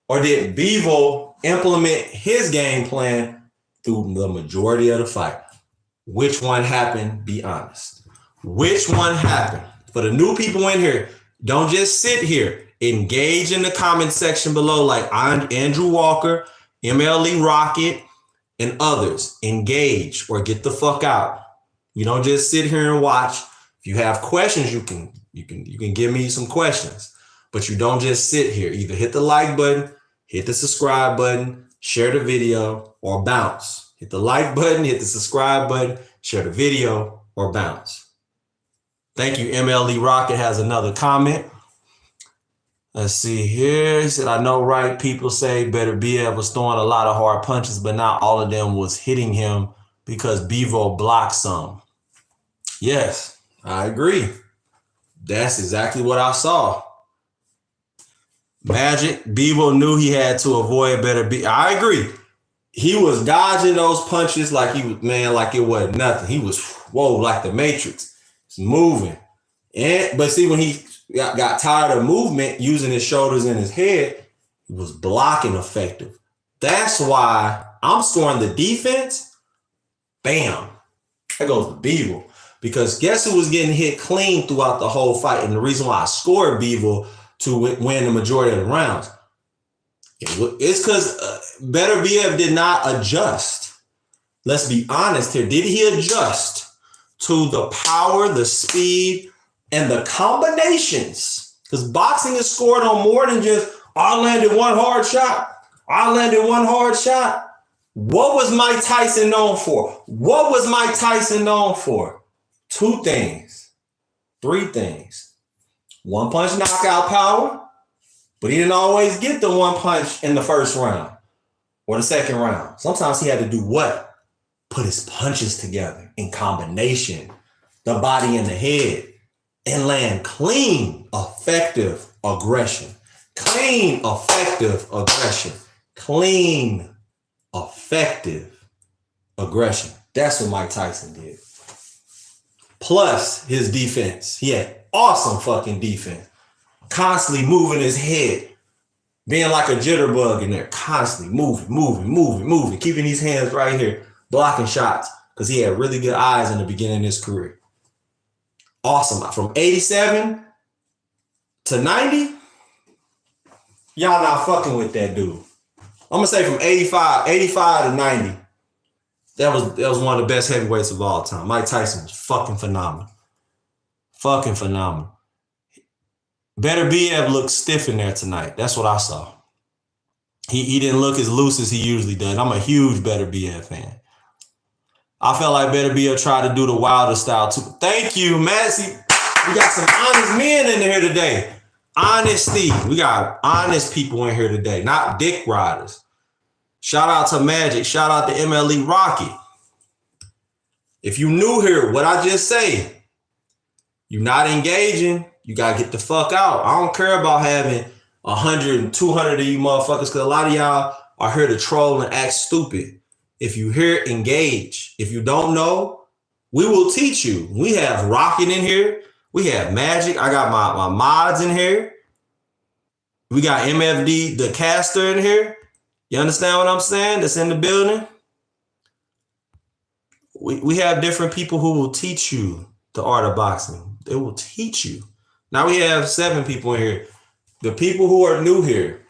Speaker 1: Or did Bivol implement his game plan through the majority of the fight? Which one happened? Be honest. Which one happened? For the new people in here, Don't just sit here. Engage in the comment section below, like Andrew Walker, MLE Rocket, and others. Engage or get the fuck out. You don't just sit here and watch. If you have questions, you can give me some questions, but you don't just sit here. Either hit the like button, hit the subscribe button, share the video, or bounce. Hit the like button, hit the subscribe button, share the video, or bounce. Thank you. MLE Rocket has another comment. Let's see here. He said, I know, right? People say Better BF was throwing a lot of hard punches, but not all of them was hitting him because Bivol blocked some. Yes, I agree. That's exactly what I saw. Magic, Bivol knew he had to avoid Better BF. I agree. He was dodging those punches like he was, man, like it wasn't nothing. He was, whoa, like the Matrix. It's moving. But see, when he got tired of movement, using his shoulders and his head, he was blocking effective. That's why I'm scoring the defense. Bam. That goes to Bivol. Because guess who was getting hit clean throughout the whole fight? And the reason why I scored Bivol to win the majority of the rounds, it's because Better BF did not adjust. Let's be honest here. Did he adjust to the power, the speed, and the combinations? Because boxing is scored on more than just, I landed one hard shot. I landed one hard shot. What was Mike Tyson known for? What was Mike Tyson known for? 2 things, 3 things. One punch knockout power, but he didn't always get the one punch in the first round or the second round. Sometimes he had to do what? Put his punches together in combination, the body and the head, and land clean, effective aggression. Clean, effective aggression. Clean, effective aggression. That's what Mike Tyson did. Plus his defense. He had awesome fucking defense. Constantly moving his head. Being like a jitterbug in there. Constantly moving. Keeping these hands right here. Blocking shots. Because he had really good eyes in the beginning of his career. Awesome. From 87 to 90, y'all not fucking with that dude. I'm going to say from 85 to 90, that was one of the best heavyweights of all time. Mike Tyson was fucking phenomenal. Fucking phenomenal. Better BF looked stiff in there tonight. That's what I saw. He didn't look as loose as he usually does. I'm a huge Better BF fan. I felt like Better BF tried to do the Wilder style too. Thank you, Massey. We got some honest men in here today. Honesty. We got honest people in here today, not dick riders. Shout out to Magic. Shout out to MLE Rocky. If you new here, what I just say, you're not engaging, you got to get the fuck out. I don't care about having 100 and 200 of you motherfuckers, because a lot of y'all are here to troll and act stupid. If you here, engage. If you don't know, we will teach you. We have Rocket in here. We have Magic. I got my mods in here. We got MFD, the caster in here. You understand what I'm saying? That's in the building. We have different people who will teach you the art of boxing. They will teach you. Now we have 7 people in here. The people who are new here,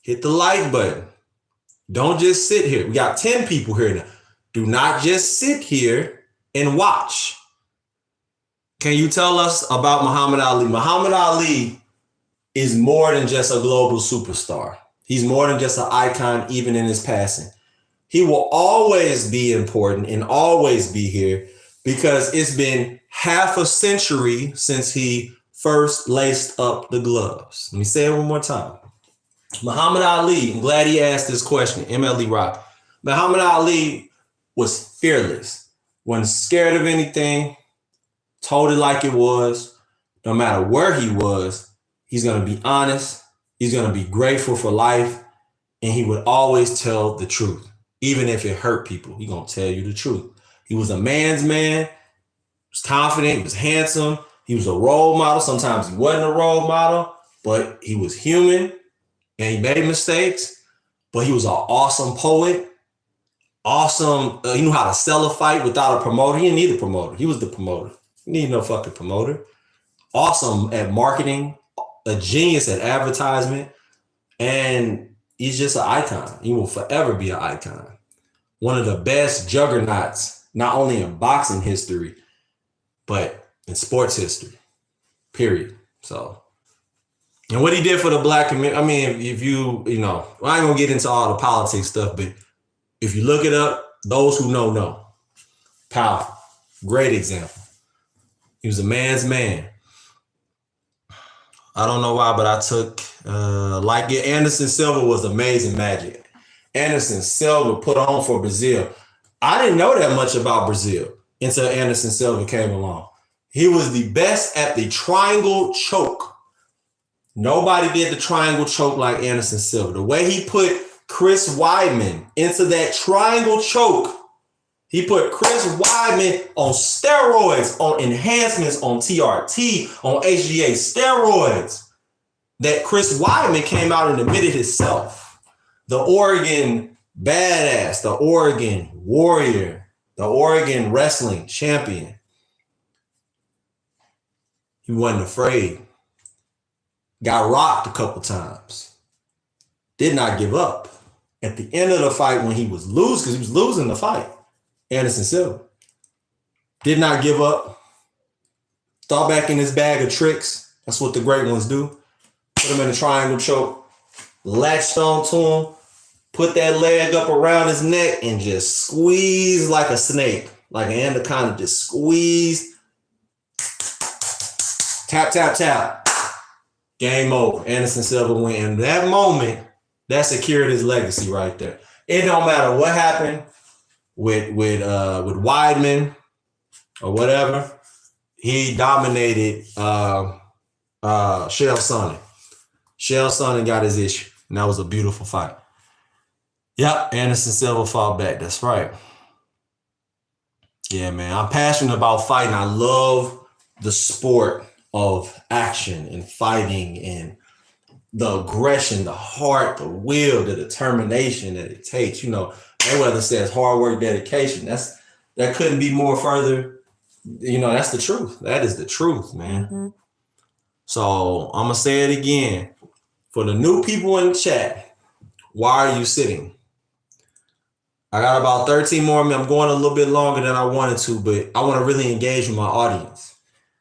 Speaker 1: hit the like button. Don't just sit here. We got 10 people here now. Do not just sit here and watch. Can you tell us about Muhammad Ali? Muhammad Ali is more than just a global superstar. He's more than just an icon, even in his passing. He will always be important and always be here because it's been half a century since he first laced up the gloves. Let me say it one more time. Muhammad Ali, I'm glad he asked this question, MLE Rock. Muhammad Ali was fearless, wasn't scared of anything, told it like it was. No matter where he was, he's going to be honest. He's going to be grateful for life, and he would always tell the truth. Even if it hurt people, he's going to tell you the truth. He was a man's man. He was confident. He was handsome. He was a role model. Sometimes he wasn't a role model, but he was human, and he made mistakes, but he was an awesome poet. Awesome. He knew how to sell a fight without a promoter. He didn't need a promoter. He was the promoter. He didn't need no fucking promoter. Awesome at marketing. a genius at advertisement, and he's just an icon. He will forever be an icon. One of the best juggernauts, not only in boxing history, but in sports history, period. So, and what he did for the black community, I mean, if you know, I ain't gonna get into all the politics stuff, but if you look it up, those who know. Powerful. Great example. He was a man's man. I don't know why, but I took, Anderson Silva was amazing magic. Anderson Silva put on for Brazil. I didn't know that much about Brazil until Anderson Silva came along. He was the best at the triangle choke. Nobody did the triangle choke like Anderson Silva. The way he put Chris Weidman into that triangle choke, he put Chris Weidman on steroids, on enhancements, on TRT, on HGH steroids. That Chris Weidman came out and admitted himself. The Oregon badass, the Oregon warrior, the Oregon wrestling champion. He wasn't afraid. Got rocked a couple times. Did not give up. At the end of the fight when he was losing, because he was losing the fight, Anderson Silva did not give up. Thought back in his bag of tricks. That's what the great ones do. Put him in a triangle choke, latched on to him, put that leg up around his neck and just squeeze like a snake, like an anaconda, just squeeze. Tap, tap, tap. Game over. Anderson Silva win. In that moment, that secured his legacy right there. It don't matter what happened with Weidman or whatever. He dominated Chael Sonnen. Chael Sonnen got his issue, and that was a beautiful fight. Yep, Anderson Silva fought back. That's right. Yeah, man. I'm passionate about fighting. I love the sport of action and fighting and the aggression, the heart, the will, the determination that it takes. You know, Mayweather says hard work, dedication. That couldn't be more further. You know, that's the truth. That is the truth, man. Mm-hmm. So I'm gonna say it again. For the new people in the chat, why are you sitting? I got about 13 more. I'm going a little bit longer than I wanted to, but I want to really engage with my audience.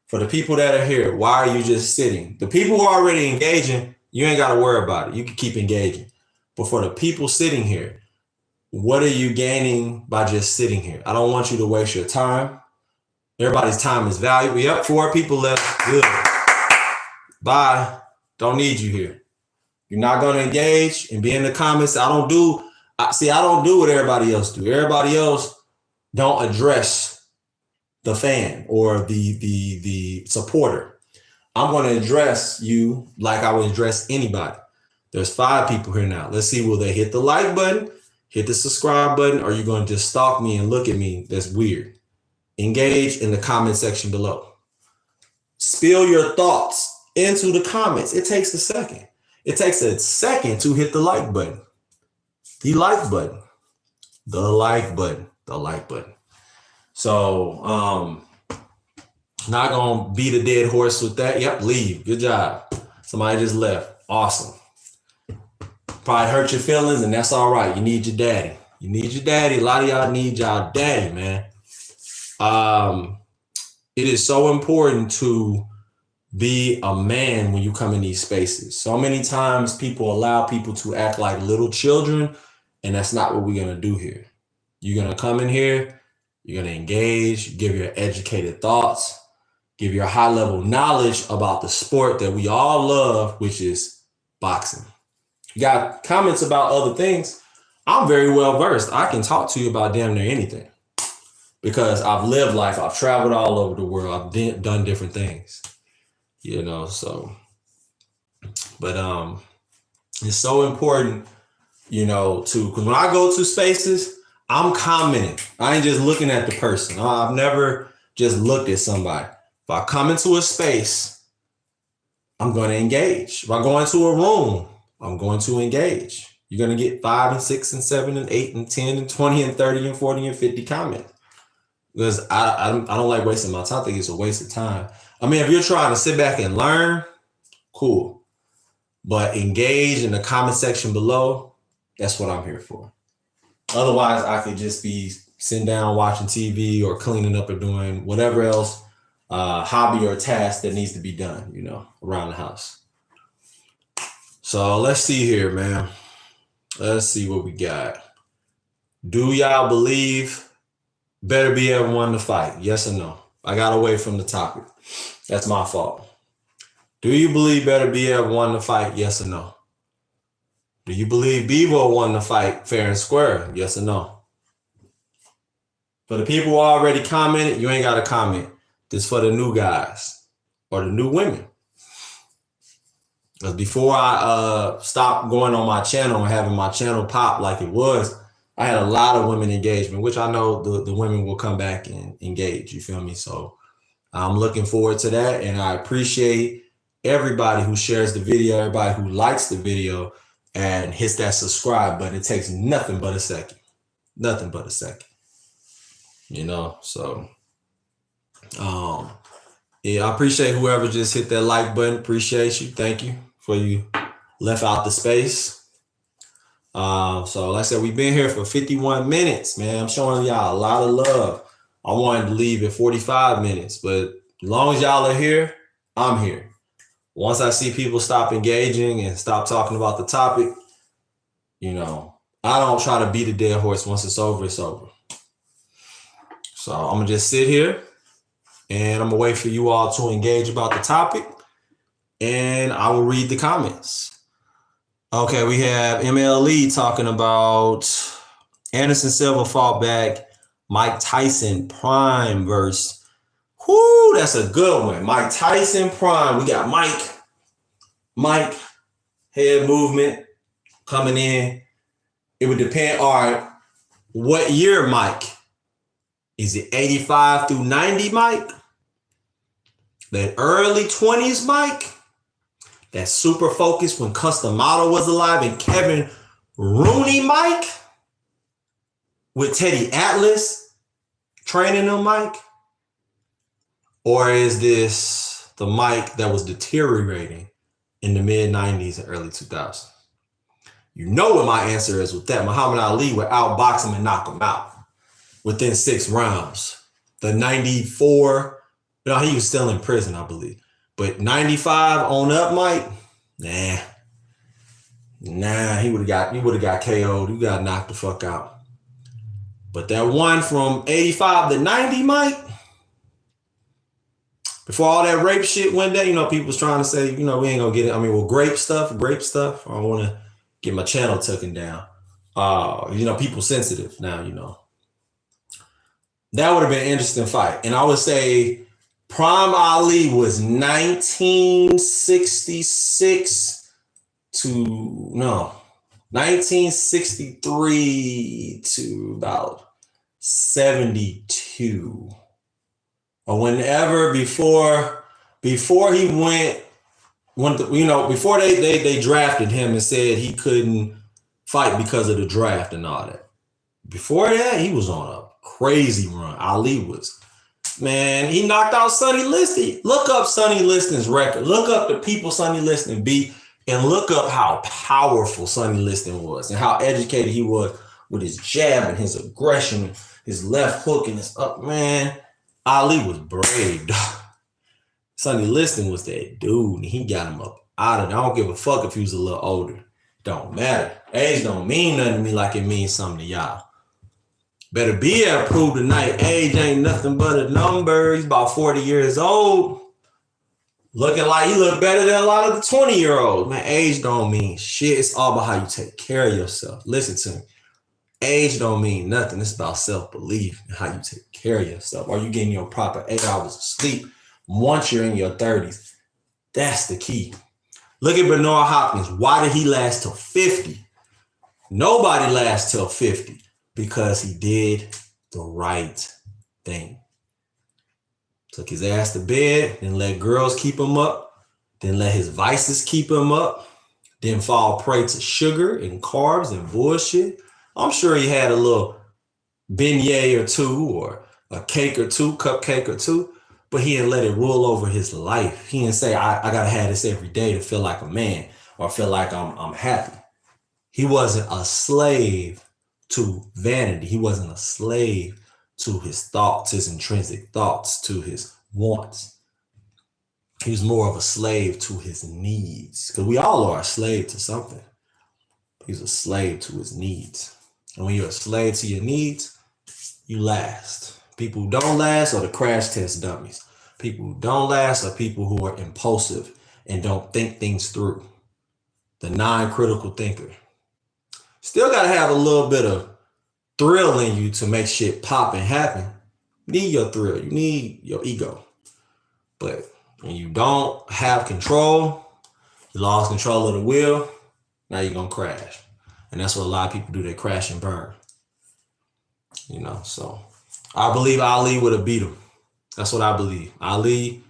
Speaker 1: For the people that are here, why are you just sitting? The people who are already engaging, you ain't got to worry about it. You can keep engaging. But for the people sitting here, what are you gaining by just sitting here? I don't want you to waste your time. Everybody's time is valuable. Yep, 4 people left. Good. Bye. Don't need you here. You're not going to engage and be in the comments. I don't do what everybody else do. Everybody else don't address the fan or the supporter. I'm going to address you like I would address anybody. There's 5 people here now. Let's see, will they hit the like button, hit the subscribe button, or are you going to just stalk me and look at me? That's weird. Engage in the comment section below. Spill your thoughts into the comments. It takes a second. It takes a second to hit the like button. The like button. The like button. The like button. So, not gonna beat a dead horse with that. Yep, leave. Good job. Somebody just left. Awesome. Probably hurt your feelings, and that's all right. You need your daddy. You need your daddy. A lot of y'all need y'all daddy, man. It is so important to be a man when you come in these spaces. So many times people allow people to act like little children, and that's not what we're gonna do here. You're gonna come in here, you're gonna engage, give your educated thoughts, give your high level knowledge about the sport that we all love, which is boxing. You got comments about other things. I'm very well versed. I can talk to you about damn near anything because I've lived life. I've traveled all over the world. I've done different things, you know, so, but it's so important, you know, because when I go to spaces, I'm commenting. I ain't just looking at the person. I've never just looked at somebody. If I come into a space, I'm going to engage. If I go into a room, I'm going to engage. You're going to get 5 and 6 and 7 and 8 and 10 and 20 and 30 and 40 and 50 comments. Because I don't like wasting my time. I think it's a waste of time. I mean, if you're trying to sit back and learn, cool. But engage in the comment section below. That's what I'm here for. Otherwise, I could just be sitting down watching TV or cleaning up or doing whatever else hobby or task that needs to be done, you know, around the house. So let's see here, man. Let's see what we got. Do y'all believe Better BF won the fight? Yes or no? I got away from the topic. That's my fault. Do you believe Better BF won the fight? Yes or no? Do you believe Bivol won the fight fair and square? Yes or no? For the people who already commented, you ain't got to comment. This for the new guys or the new women. Because before I stopped going on my channel and having my channel pop like it was, I had a lot of women engagement, which I know the women will come back and engage. You feel me? So I'm looking forward to that. And I appreciate everybody who shares the video, everybody who likes the video and hits that subscribe button. It takes nothing but a second. Nothing but a second. You know, so yeah, I appreciate whoever just hit that like button. Appreciate you. Thank you for you left out the space. So like I said, we've been here for 51 minutes, man. I'm showing y'all a lot of love. I wanted to leave at 45 minutes, but as long as y'all are here, I'm here. Once I see people stop engaging and stop talking about the topic, you know, I don't try to beat a dead horse. Once it's over, it's over. So I'm gonna just sit here and I'm gonna wait for you all to engage about the topic and I will read the comments. Okay, we have MLE talking about Anderson Silva fought back, Mike Tyson Prime versus, whoo, that's a good one. Mike Tyson Prime. We got Mike, head movement coming in. It would depend, all right, what year Mike? Is it 85 through 90 Mike? That early 20s Mike? That super focused when Custom Model was alive and Kevin Rooney Mike? With Teddy Atlas training him Mike? Or is this the Mike that was deteriorating in the mid 90s and early 2000s? You know what my answer is with that. Muhammad Ali would outbox him and knock him out within 6 rounds. The 94, no, he was still in prison, I believe. But 95 on up, Mike, nah, he would have got KO'd. You got knocked the fuck out. But that one from 85 to 90, Mike, before all that rape shit went down, you know, people was trying to say, you know, we ain't gonna get it. I mean, well, grape stuff. I want to get my channel taken down. You know, people sensitive now, you know. That would have been an interesting fight. And I would say Prime Ali was 1966 to 1963 to about 72. Or whenever before he went, before they drafted him and said he couldn't fight because of the draft and all that. Before that, he was on a crazy run. Ali was. Man, he knocked out Sonny Liston. Look up Sonny Liston's record. Look up the people Sonny Liston beat and look up how powerful Sonny Liston was and how educated he was with his jab and his aggression, his left hook and his up. Man, Ali was brave, dog. Sonny Liston was that dude and he got him up out of it. I don't give a fuck if he was a little older. Don't matter. Age don't mean nothing to me like it means something to y'all. Better BF proved tonight. Age ain't nothing but a number. He's about 40 years old. Looking like he look better than a lot of the 20-year-olds. Man, age don't mean shit. It's all about how you take care of yourself. Listen to me. Age don't mean nothing. It's about self-belief and how you take care of yourself. Are you getting your proper 8 hours of sleep once you're in your 30s? That's the key. Look at Bernard Hopkins. Why did he last till 50? Nobody lasts till 50. Because he did the right thing. Took his ass to bed, then let girls keep him up, then let his vices keep him up, then fall prey to sugar and carbs and bullshit. I'm sure he had a little beignet or two or a cake or two, cupcake or two, but he didn't let it rule over his life. He didn't say, I gotta have this every day to feel like a man or feel like I'm happy. He wasn't a slave to vanity. He wasn't a slave to his thoughts, his intrinsic thoughts, to his wants. He was more of a slave to his needs, because we all are a slave to something. He's a slave to his needs. And when you're a slave to your needs, you last. People who don't last are the crash test dummies. People who don't last are people who are impulsive and don't think things through. The non-critical thinker. Still got to have a little bit of thrill in you to make shit pop and happen. You need your thrill. You need your ego. But when you don't have control, you lost control of the wheel, now you're going to crash. And that's what a lot of people do. They crash and burn. You know, so I believe Ali would have beat him. That's what I believe. Ali,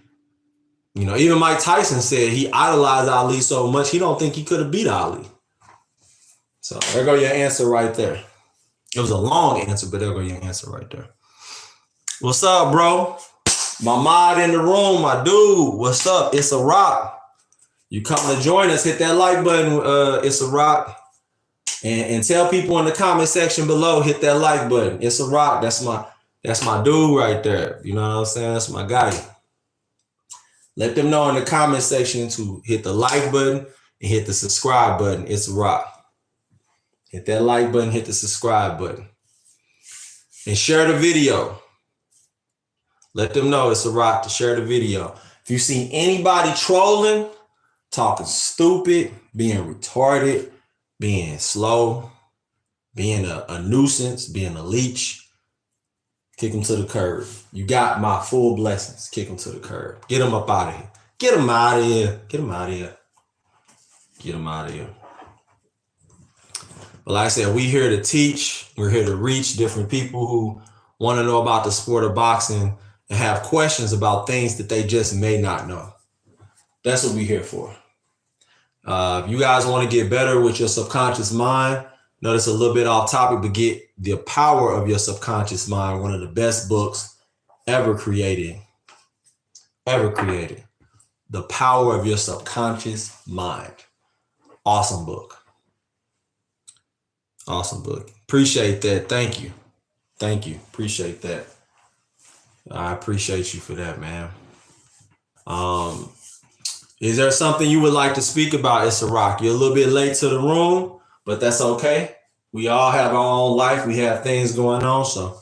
Speaker 1: you know, even Mike Tyson said he idolized Ali so much he don't think he could have beat Ali. So there go your answer right there. It was a long answer, but there go your answer right there. What's up, bro? My mod in the room, my dude. What's up? It's a rock. You come to join us, hit that like button. It's a rock. And tell people in the comment section below, hit that like button. It's a rock. That's my dude right there. You know what I'm saying? That's my guy. Let them know in the comment section to hit the like button and hit the subscribe button. It's a rock. Hit that like button, hit the subscribe button. And share the video. Let them know it's a rock to share the video. If you see anybody trolling, talking stupid, being retarded, being slow, being a nuisance, being a leech, kick them to the curb. You got my full blessings. Kick them to the curb. Get them up out of here. Get them out of here. Get them out of here. Get them out of here. But like I said, we here to teach. We're here to reach different people who want to know about the sport of boxing and have questions about things that they just may not know. That's what we're here for. If you guys want to get better with your subconscious mind, notice a little bit off topic, but get The Power of Your Subconscious Mind, one of the best books ever created. The Power of Your Subconscious Mind. Awesome book. Awesome book. Appreciate that. Thank you. Appreciate that. I appreciate you for that, man. Is there something you would like to speak about? It's a rock. You're a little bit late to the room, but that's okay. We all have our own life. We have things going on, so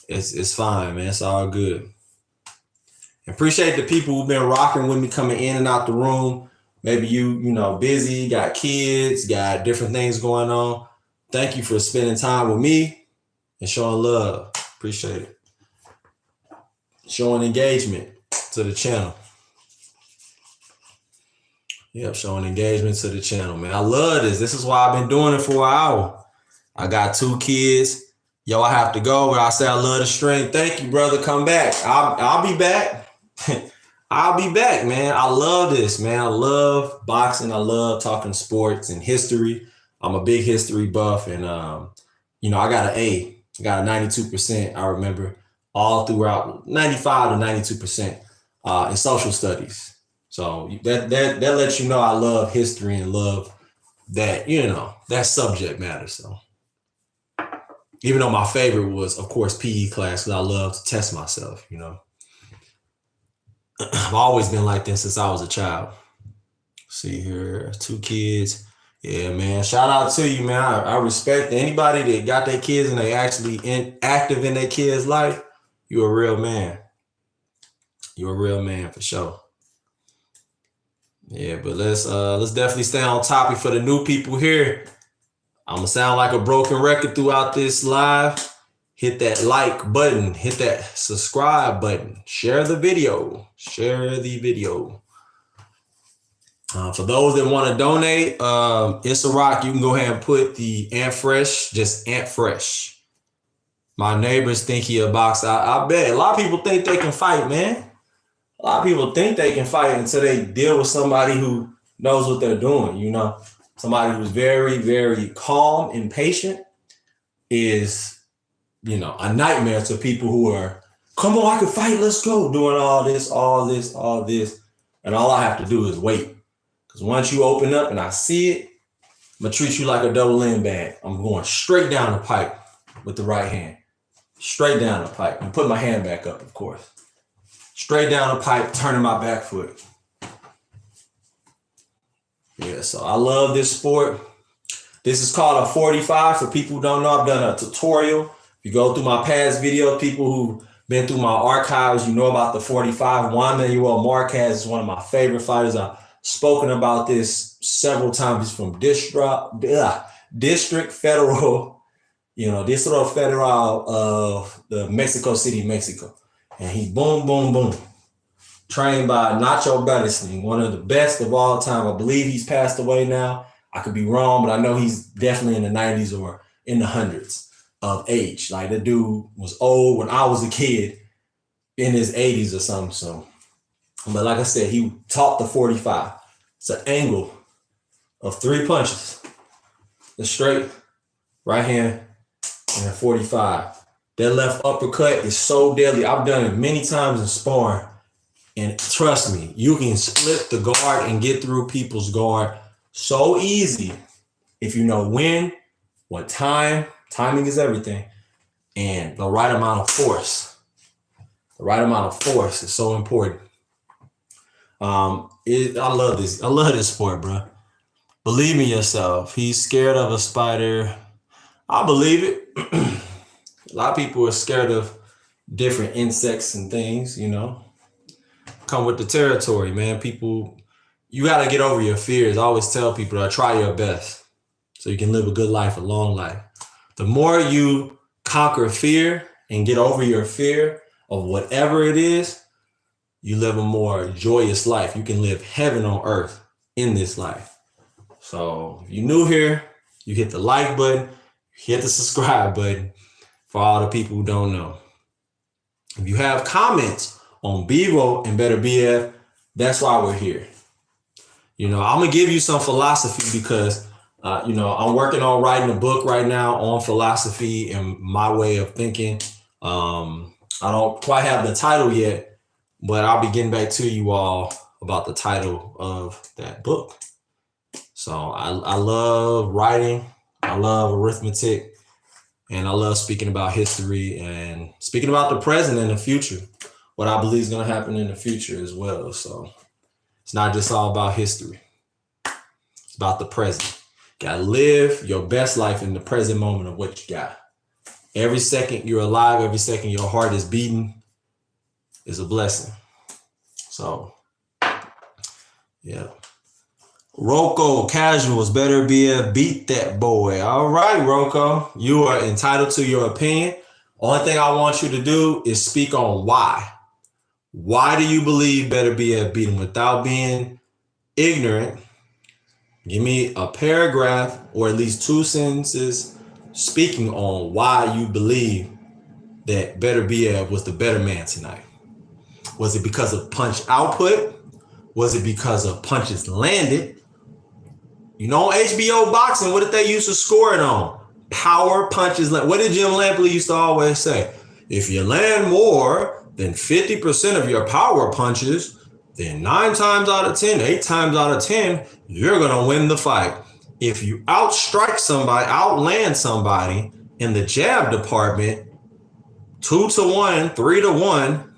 Speaker 1: it's fine, man. It's all good. Appreciate the people who've been rocking with me, coming in and out the room. Maybe you know, busy, got kids, got different things going on. Thank you for spending time with me and showing love. Appreciate it. Showing engagement to the channel. Yep, showing engagement to the channel, man. I love this. This is why I've been doing it for an hour. I got 2 kids. Yo, I have to go, but I say I love the stream. Thank you, brother. Come back. I'll be back. I'll be back, man. I love this, man. I love boxing. I love talking sports and history. I'm a big history buff, and you know, I got an A. I got a 92%. I remember all throughout 95 to 92% in social studies. So that lets you know I love history and love that, you know, that subject matter. So even though my favorite was, of course, PE class, because I love to test myself, you know. I've always been like this since I was a child. See here, 2 kids. Yeah, man. Shout out to you, man. I respect anybody that got their kids and they actually active in their kids' life. You're a real man. You're a real man for sure. Yeah, but let's definitely stay on topic for the new people here. I'm gonna sound like a broken record throughout this live. Hit that like button, hit that subscribe button, share the video. For those that want to donate, it's a rock. You can go ahead and put the Ant Fresh, just Ant Fresh. My neighbors think he a boxer. I bet a lot of people think they can fight, man. A lot of people think they can fight until they deal with somebody who knows what they're doing, you know. Somebody who's very, very calm and patient is, you know, a nightmare to people who are Come on, I can fight. Let's go. Doing all this. And all I have to do is wait. Because once you open up and I see it, I'm going to treat you like a double end bag. I'm going straight down the pipe with the right hand. Straight down the pipe. And put my hand back up, of course. Straight down the pipe, turning my back foot. Yeah, so I love this sport. This is called a 45. For people who don't know, I've done a tutorial. If you go through my past videos, people who've been through my archives, you know about the 45. Juan Manuel Marquez is one of my favorite fighters. I've spoken about this several times. He's from District Federal, Distrito Federal of the Mexico City, Mexico. And he's boom. Trained by Nacho Beristain, one of the best of all time. I believe he's passed away now. I could be wrong, but I know he's definitely in the 90s or in the hundreds of age. Like, the dude was old when I was a kid, in his 80s or something. So, but like I said, he taught the 45. It's an angle of 3 punches. The straight right hand and a 45. That left uppercut is so deadly. I've done it many times in sparring. And trust me, you can split the guard and get through people's guard so easy if you know when, what time. Timing is everything. And the right amount of force. The right amount of force is so important. I love this. I love this sport, bro. Believe in yourself. He's scared of a spider. I believe it. A lot of people are scared of different insects and things, Come with the territory, man. People, you got to get over your fears. I always tell people to try your best so you can live a good life, a long life. The more you conquer fear and get over your fear of whatever it is, you live a more joyous life. You can live heaven on earth in this life. So if you're new here, you hit the like button, hit the subscribe button for all the people who don't know. If you have comments on Bevo and Better BF, that's why we're here. I'm going to give you some philosophy because, I'm working on writing a book right now on philosophy and my way of thinking. I don't quite have the title yet, but I'll be getting back to you all about the title of that book. So I love writing. I love arithmetic. And I love speaking about history and speaking about the present and the future. What I believe is going to happen in the future as well. So it's not just all about history. It's about the present. You got to live your best life in the present moment of what you got. Every second you're alive, every second your heart is beating is a blessing. So, yeah. Rocco Casuals, Better BF, beat that boy. All right, Rocco. You are entitled to your opinion. Only thing I want you to do is speak on why. Why do you believe Better BF beat him without being ignorant? Give me a paragraph or at least 2 sentences speaking on why you believe that Better BF was the better man tonight. Was it because of punch output? Was it because of punches landed? On HBO boxing, what did they used to score it on? Power punches. What did Jim Lampley used to always say? If you land more than 50% of your power punches, then 9 times out of 10, 8 times out of 10, you're going to win the fight. If you outstrike somebody, outland somebody in the jab department, 2-1, 3-1,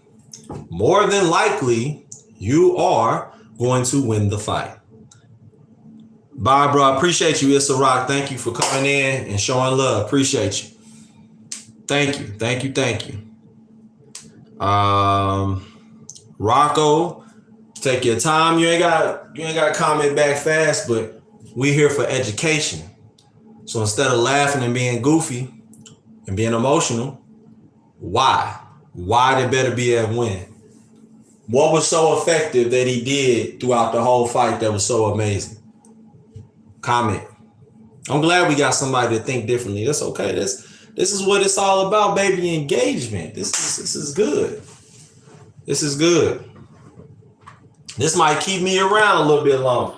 Speaker 1: more than likely you are going to win the fight. Bye, bro. Appreciate you. It's a rock. Thank you for coming in and showing love. Appreciate you. Thank you. Rocco, take your time. You ain't got to comment back fast, but we here for education. So instead of laughing and being goofy and being emotional, why? Why did Better BF win? What was so effective that he did throughout the whole fight that was so amazing? Comment. I'm glad we got somebody to think differently. That's okay. This is what it's all about, baby. Engagement. This is good. This is good. This might keep me around a little bit longer.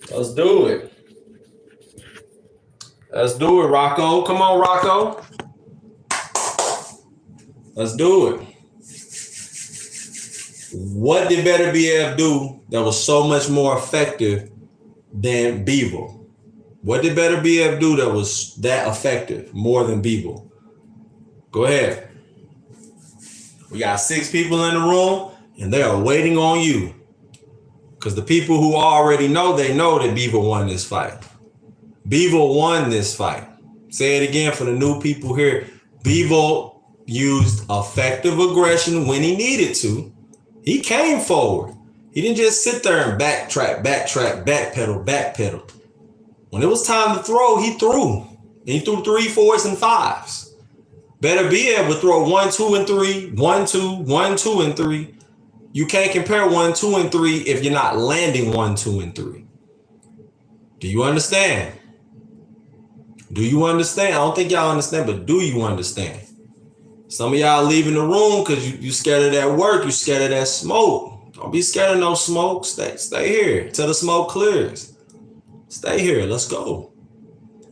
Speaker 1: Let's do it. Let's do it, Rocco. Come on, Rocco. Let's do it. What did Better BF do that was so much more effective than Bevo? What did Better BF do that was that effective more than Bevo? Go ahead. We got 6 people in the room and they are waiting on you. Because the people who already know, they know that Bevo won this fight. Bevo won this fight. Say it again for the new people here. Bevo used effective aggression when he needed to. He came forward. He didn't just sit there and backtrack, backpedal. When it was time to throw, he threw. And he threw 3, 4s, and 5s. Better BF would throw 1, 2, and 3, 1, 2, 1, 2, and 3. You can't compare 1, 2, and 3 if you're not landing 1, 2, and 3. Do you understand? Do you understand? I don't think y'all understand, but do you understand? Some of y'all leaving the room because you scared of that work. You scared of that smoke. Don't be scared of no smoke. Stay here till the smoke clears. Stay here. Let's go.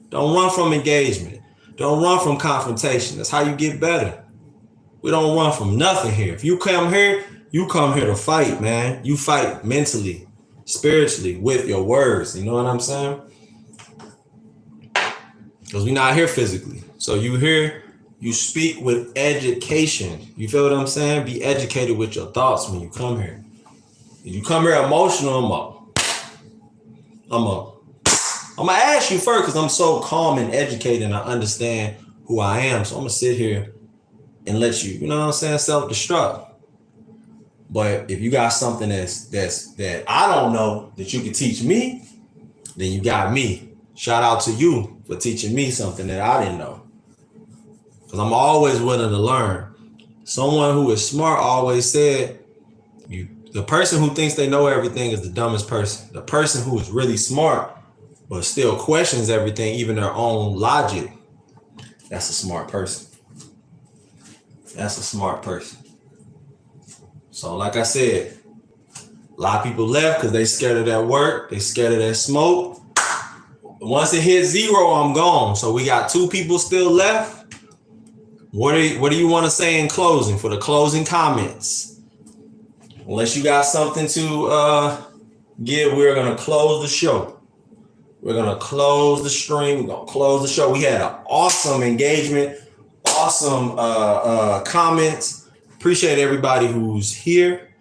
Speaker 1: Don't run from engagement. Don't run from confrontation. That's how you get better. We don't run from nothing here. If you come here, you come here to fight, man. You fight mentally, spiritually, with your words. You know what I'm saying? Because we're not here physically. So you here, you speak with education. You feel what I'm saying? Be educated with your thoughts when you come here. If you come here emotional, I'm gonna ask you first because I'm so calm and educated and I understand who I am. So I'm gonna sit here and let you, you know what I'm saying, self-destruct. But if you got something that I don't know that you can teach me, then you got me. Shout out to you for teaching me something that I didn't know. Because I'm always willing to learn. Someone who is smart always said, the person who thinks they know everything is the dumbest person. The person who is really smart but still questions everything, even their own logic, that's a smart person. That's a smart person. So like I said, a lot of people left because they scared of that work. They scared of that smoke. Once it hits 0, I'm gone. So we got 2 people still left. What do you want to say in closing for the closing comments? Unless you got something to give, we're going to close the show. We're going to close the stream. We're going to close the show. We had an awesome engagement, awesome comments. Appreciate everybody who's here.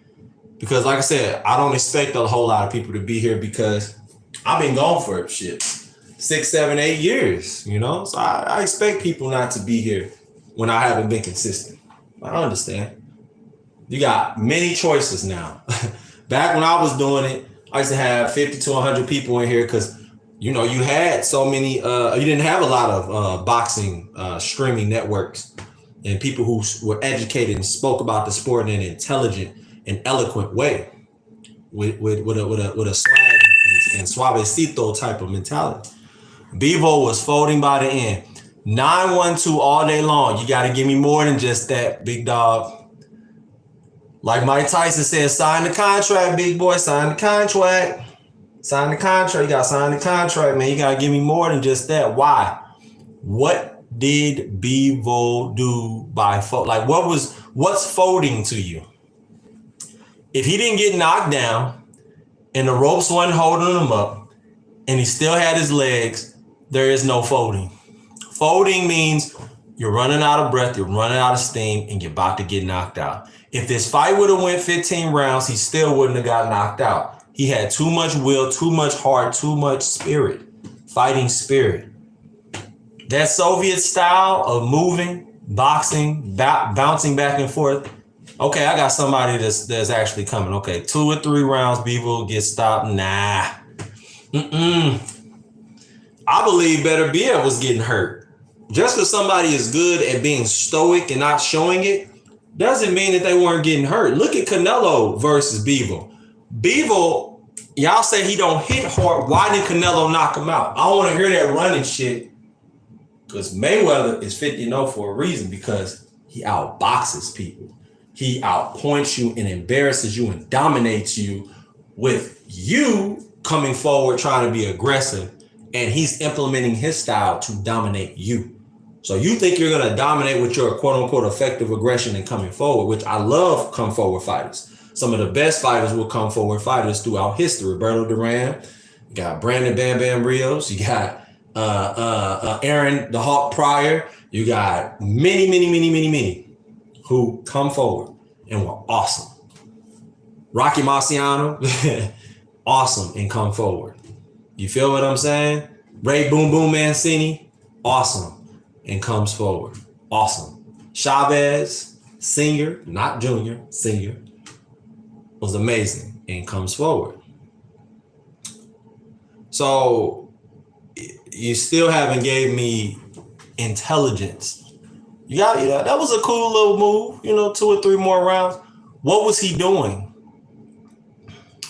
Speaker 1: Because like I said, I don't expect a whole lot of people to be here because I've been gone for 6, 7, 8 years, you know? So I expect people not to be here when I haven't been consistent. I understand. You got many choices now. Back when I was doing it, I used to have 50 to 100 people in here because, you know, you had so many, you didn't have a lot of boxing streaming networks and people who were educated and spoke about the sport in an intelligent and eloquent way with a swag and suavecito type of mentality. Bevo was folding by the end. 9-1-2 all day long. You got to give me more than just that, big dog. Like Mike Tyson said, sign the contract, big boy. Sign the contract. Sign the contract. You got to sign the contract, man. You got to give me more than just that. Why? What did Bevo do by fold? Like, what's folding to you? If he didn't get knocked down and the ropes wasn't holding him up and he still had his legs, there is no folding. Folding means you're running out of breath, you're running out of steam, and you're about to get knocked out. If this fight would have went 15 rounds, he still wouldn't have got knocked out. He had too much will, too much heart, too much spirit, fighting spirit. That Soviet style of moving, boxing, bouncing back and forth. Okay, I got somebody that's actually coming. Okay, 2 or 3 rounds, Bevo gets stopped. Nah. I believe Better BF was getting hurt. Just because somebody is good at being stoic and not showing it doesn't mean that they weren't getting hurt. Look at Canelo versus Bevo. Bevo, y'all say he don't hit hard. Why did Canelo knock him out? I don't want to hear that running shit. Because Mayweather is 50-0 for a reason, because he outboxes people. He outpoints you and embarrasses you and dominates you with you coming forward trying to be aggressive, and he's implementing his style to dominate you. So you think you're going to dominate with your quote unquote effective aggression and coming forward, which I love come forward fighters. Some of the best fighters will come forward fighters throughout history. Roberto Duran, you got Brandon Bam Bam Rios, you got Aaron the Hawk Pryor, you got many who come forward and were awesome. Rocky Marciano, awesome and come forward. You feel what I'm saying? Ray Boom Boom Mancini, awesome and comes forward. Awesome. Chavez, senior, not junior, senior, was amazing and comes forward. So you still haven't gave me intelligence. You got, that was a cool little move, 2 or 3 more rounds. What was he doing?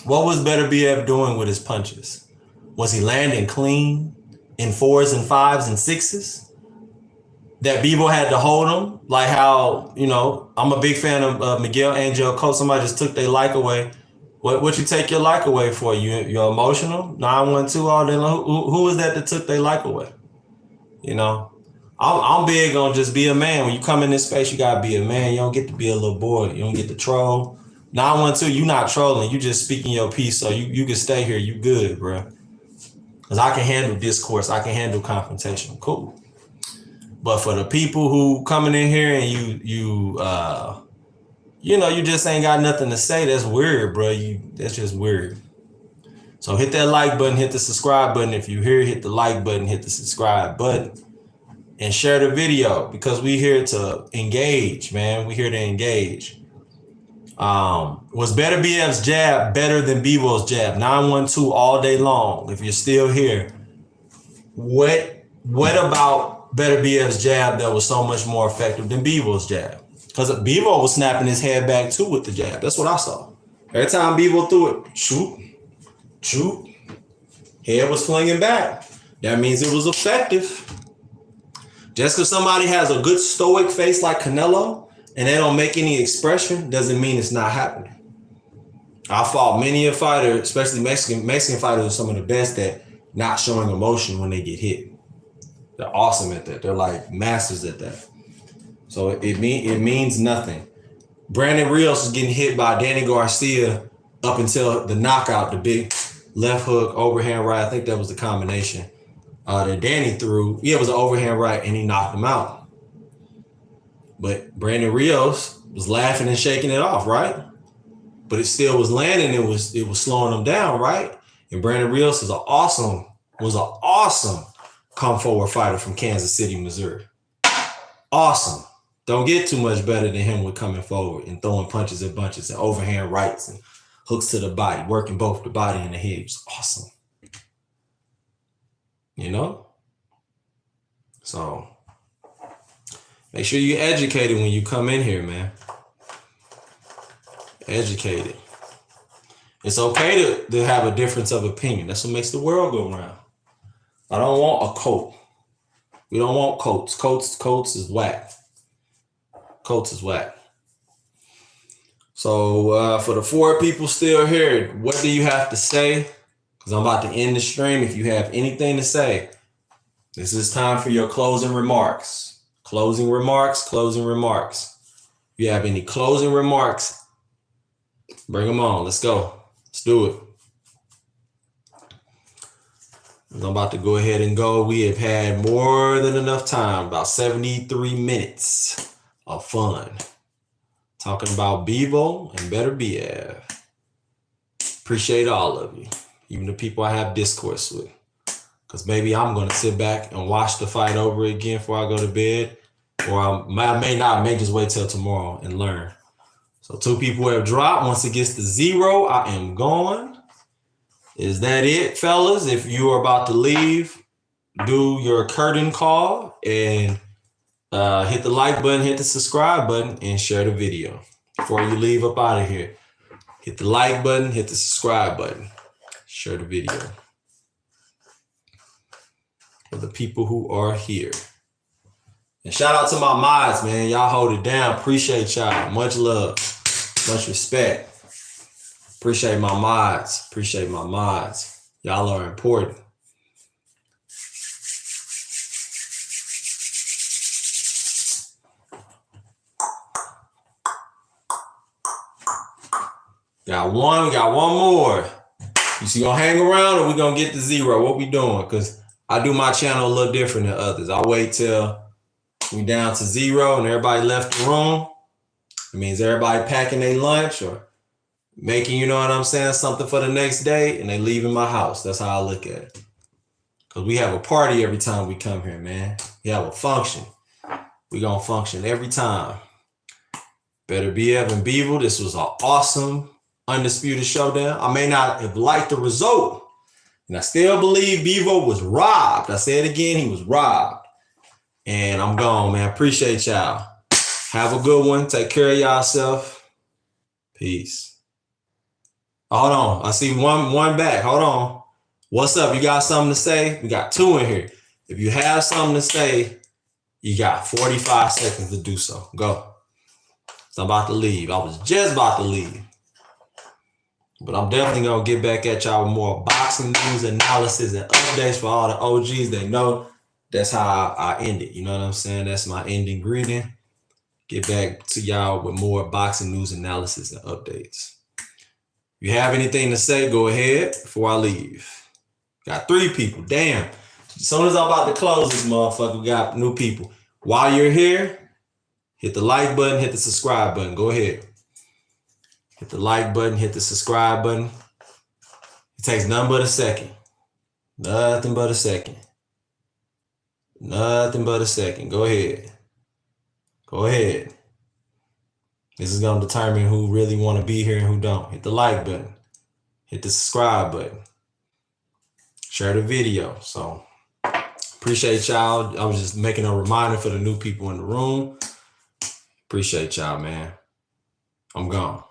Speaker 1: What was Beterbiev doing with his punches? Was he landing clean in 4s and 5s and 6s? That Bivol had to hold him? Like how, I'm a big fan of Miguel Angel Coach. Somebody just took their like away. What you take your like away for? You're emotional? 912 all day long? Who is that took their like away? I'm big on just be a man. When you come in this space, you gotta be a man. You don't get to be a little boy. You don't get to troll. 912, you not trolling. You just speaking your piece, so you can stay here. You good, bro. Because I can handle discourse. I can handle confrontation. Cool. But for the people who coming in here and you just ain't got nothing to say, that's weird, bro. That's just weird. So hit that like button, hit the subscribe button. If you're here, hit the like button, hit the subscribe button. And share the video because we here to engage, man. We here to engage. Was Beterbiev's jab better than Bivol's jab? 912 all day long. If you're still here, what about Beterbiev's jab that was so much more effective than Bivol's jab? Because Bivol was snapping his head back too with the jab. That's what I saw. Every time Bivol threw it, shoot, head was flinging back. That means it was effective. Just because somebody has a good stoic face like Canelo and they don't make any expression doesn't mean it's not happening. I fought many a fighter, especially Mexican fighters are some of the best at not showing emotion when they get hit. They're awesome at that. They're like masters at that. So it means nothing. Brandon Rios was getting hit by Danny Garcia up until the knockout, the big left hook, overhand right. I think that was the combination. That Danny threw, it was an overhand right, and he knocked him out. But Brandon Rios was laughing and shaking it off, right? But it still was landing. It was slowing him down, right? And Brandon Rios was an awesome come forward fighter from Kansas City, Missouri. Awesome. Don't get too much better than him with coming forward and throwing punches and bunches and overhand rights and hooks to the body, working both the body and the head. It was awesome. So make sure you're educated when you come in here, man. Educated. It's okay to have a difference of opinion. That's what makes the world go round. I don't want a coat. We don't want coats. Coats is whack. Coats is whack. So for the 4 people still here, what do you have to say? Because I'm about to end the stream. If you have anything to say, this is time for your closing remarks. Closing remarks. If you have any closing remarks, bring them on. Let's go. Let's do it. I'm about to go ahead and go. We have had more than enough time, about 73 minutes of fun. Talking about Bivol and Beterbiev. Appreciate all of you. Even the people I have discourse with. Because maybe I'm going to sit back and watch the fight over again before I go to bed. Or I may just wait till tomorrow and learn. So 2 people have dropped. Once it gets to 0, I am gone. Is that it, fellas? If you are about to leave, do your curtain call and hit the like button, hit the subscribe button, and share the video. Before you leave up out of here, hit the like button, hit the subscribe button. Share the video for the people who are here. And shout out to my mods, man. Y'all hold it down. Appreciate y'all. Much love. Much respect. Appreciate my mods. Y'all are important. Got one. We got one more. You see, gonna hang around or we gonna get to zero? What we doing? Because I do my channel a little different than others. I wait till we down to zero and everybody left the room. It means everybody packing their lunch or making, you know what I'm saying, something for the next day, and they leaving my house. That's how I look at it. Because we have a party every time we come here, man. We have a function. We gonna function every time. Better be Evan Beaver. This was an awesome Undisputed Showdown. I may not have liked the result, and I still believe Bevo was robbed. I say it again, he was robbed. And I'm gone, man. Appreciate y'all. Have a good one. Take care of yourself. Peace. Hold on. I see one back. Hold on. What's up? You got something to say? We got two in here. If you have something to say, you got 45 seconds to do so. Go. So I'm about to leave. I was just about to leave. But I'm definitely going to get back at y'all with more boxing news, analysis, and updates for all the OGs. They know that's how I end it. You know what I'm saying? That's my ending greeting. Get back to y'all with more boxing news, analysis, and updates. If you have anything to say, go ahead before I leave. Got 3 people. Damn. As soon as I'm about to close this motherfucker, we got new people. While you're here, hit the like button, hit the subscribe button. Go ahead. Hit the like button, hit the subscribe button. It takes nothing but a second. Nothing but a second. Nothing but a second. Go ahead. Go ahead. This is going to determine who really want to be here and who don't. Hit the like button. Hit the subscribe button. Share the video. So, appreciate y'all. I was just making a reminder for the new people in the room. Appreciate y'all, man. I'm gone.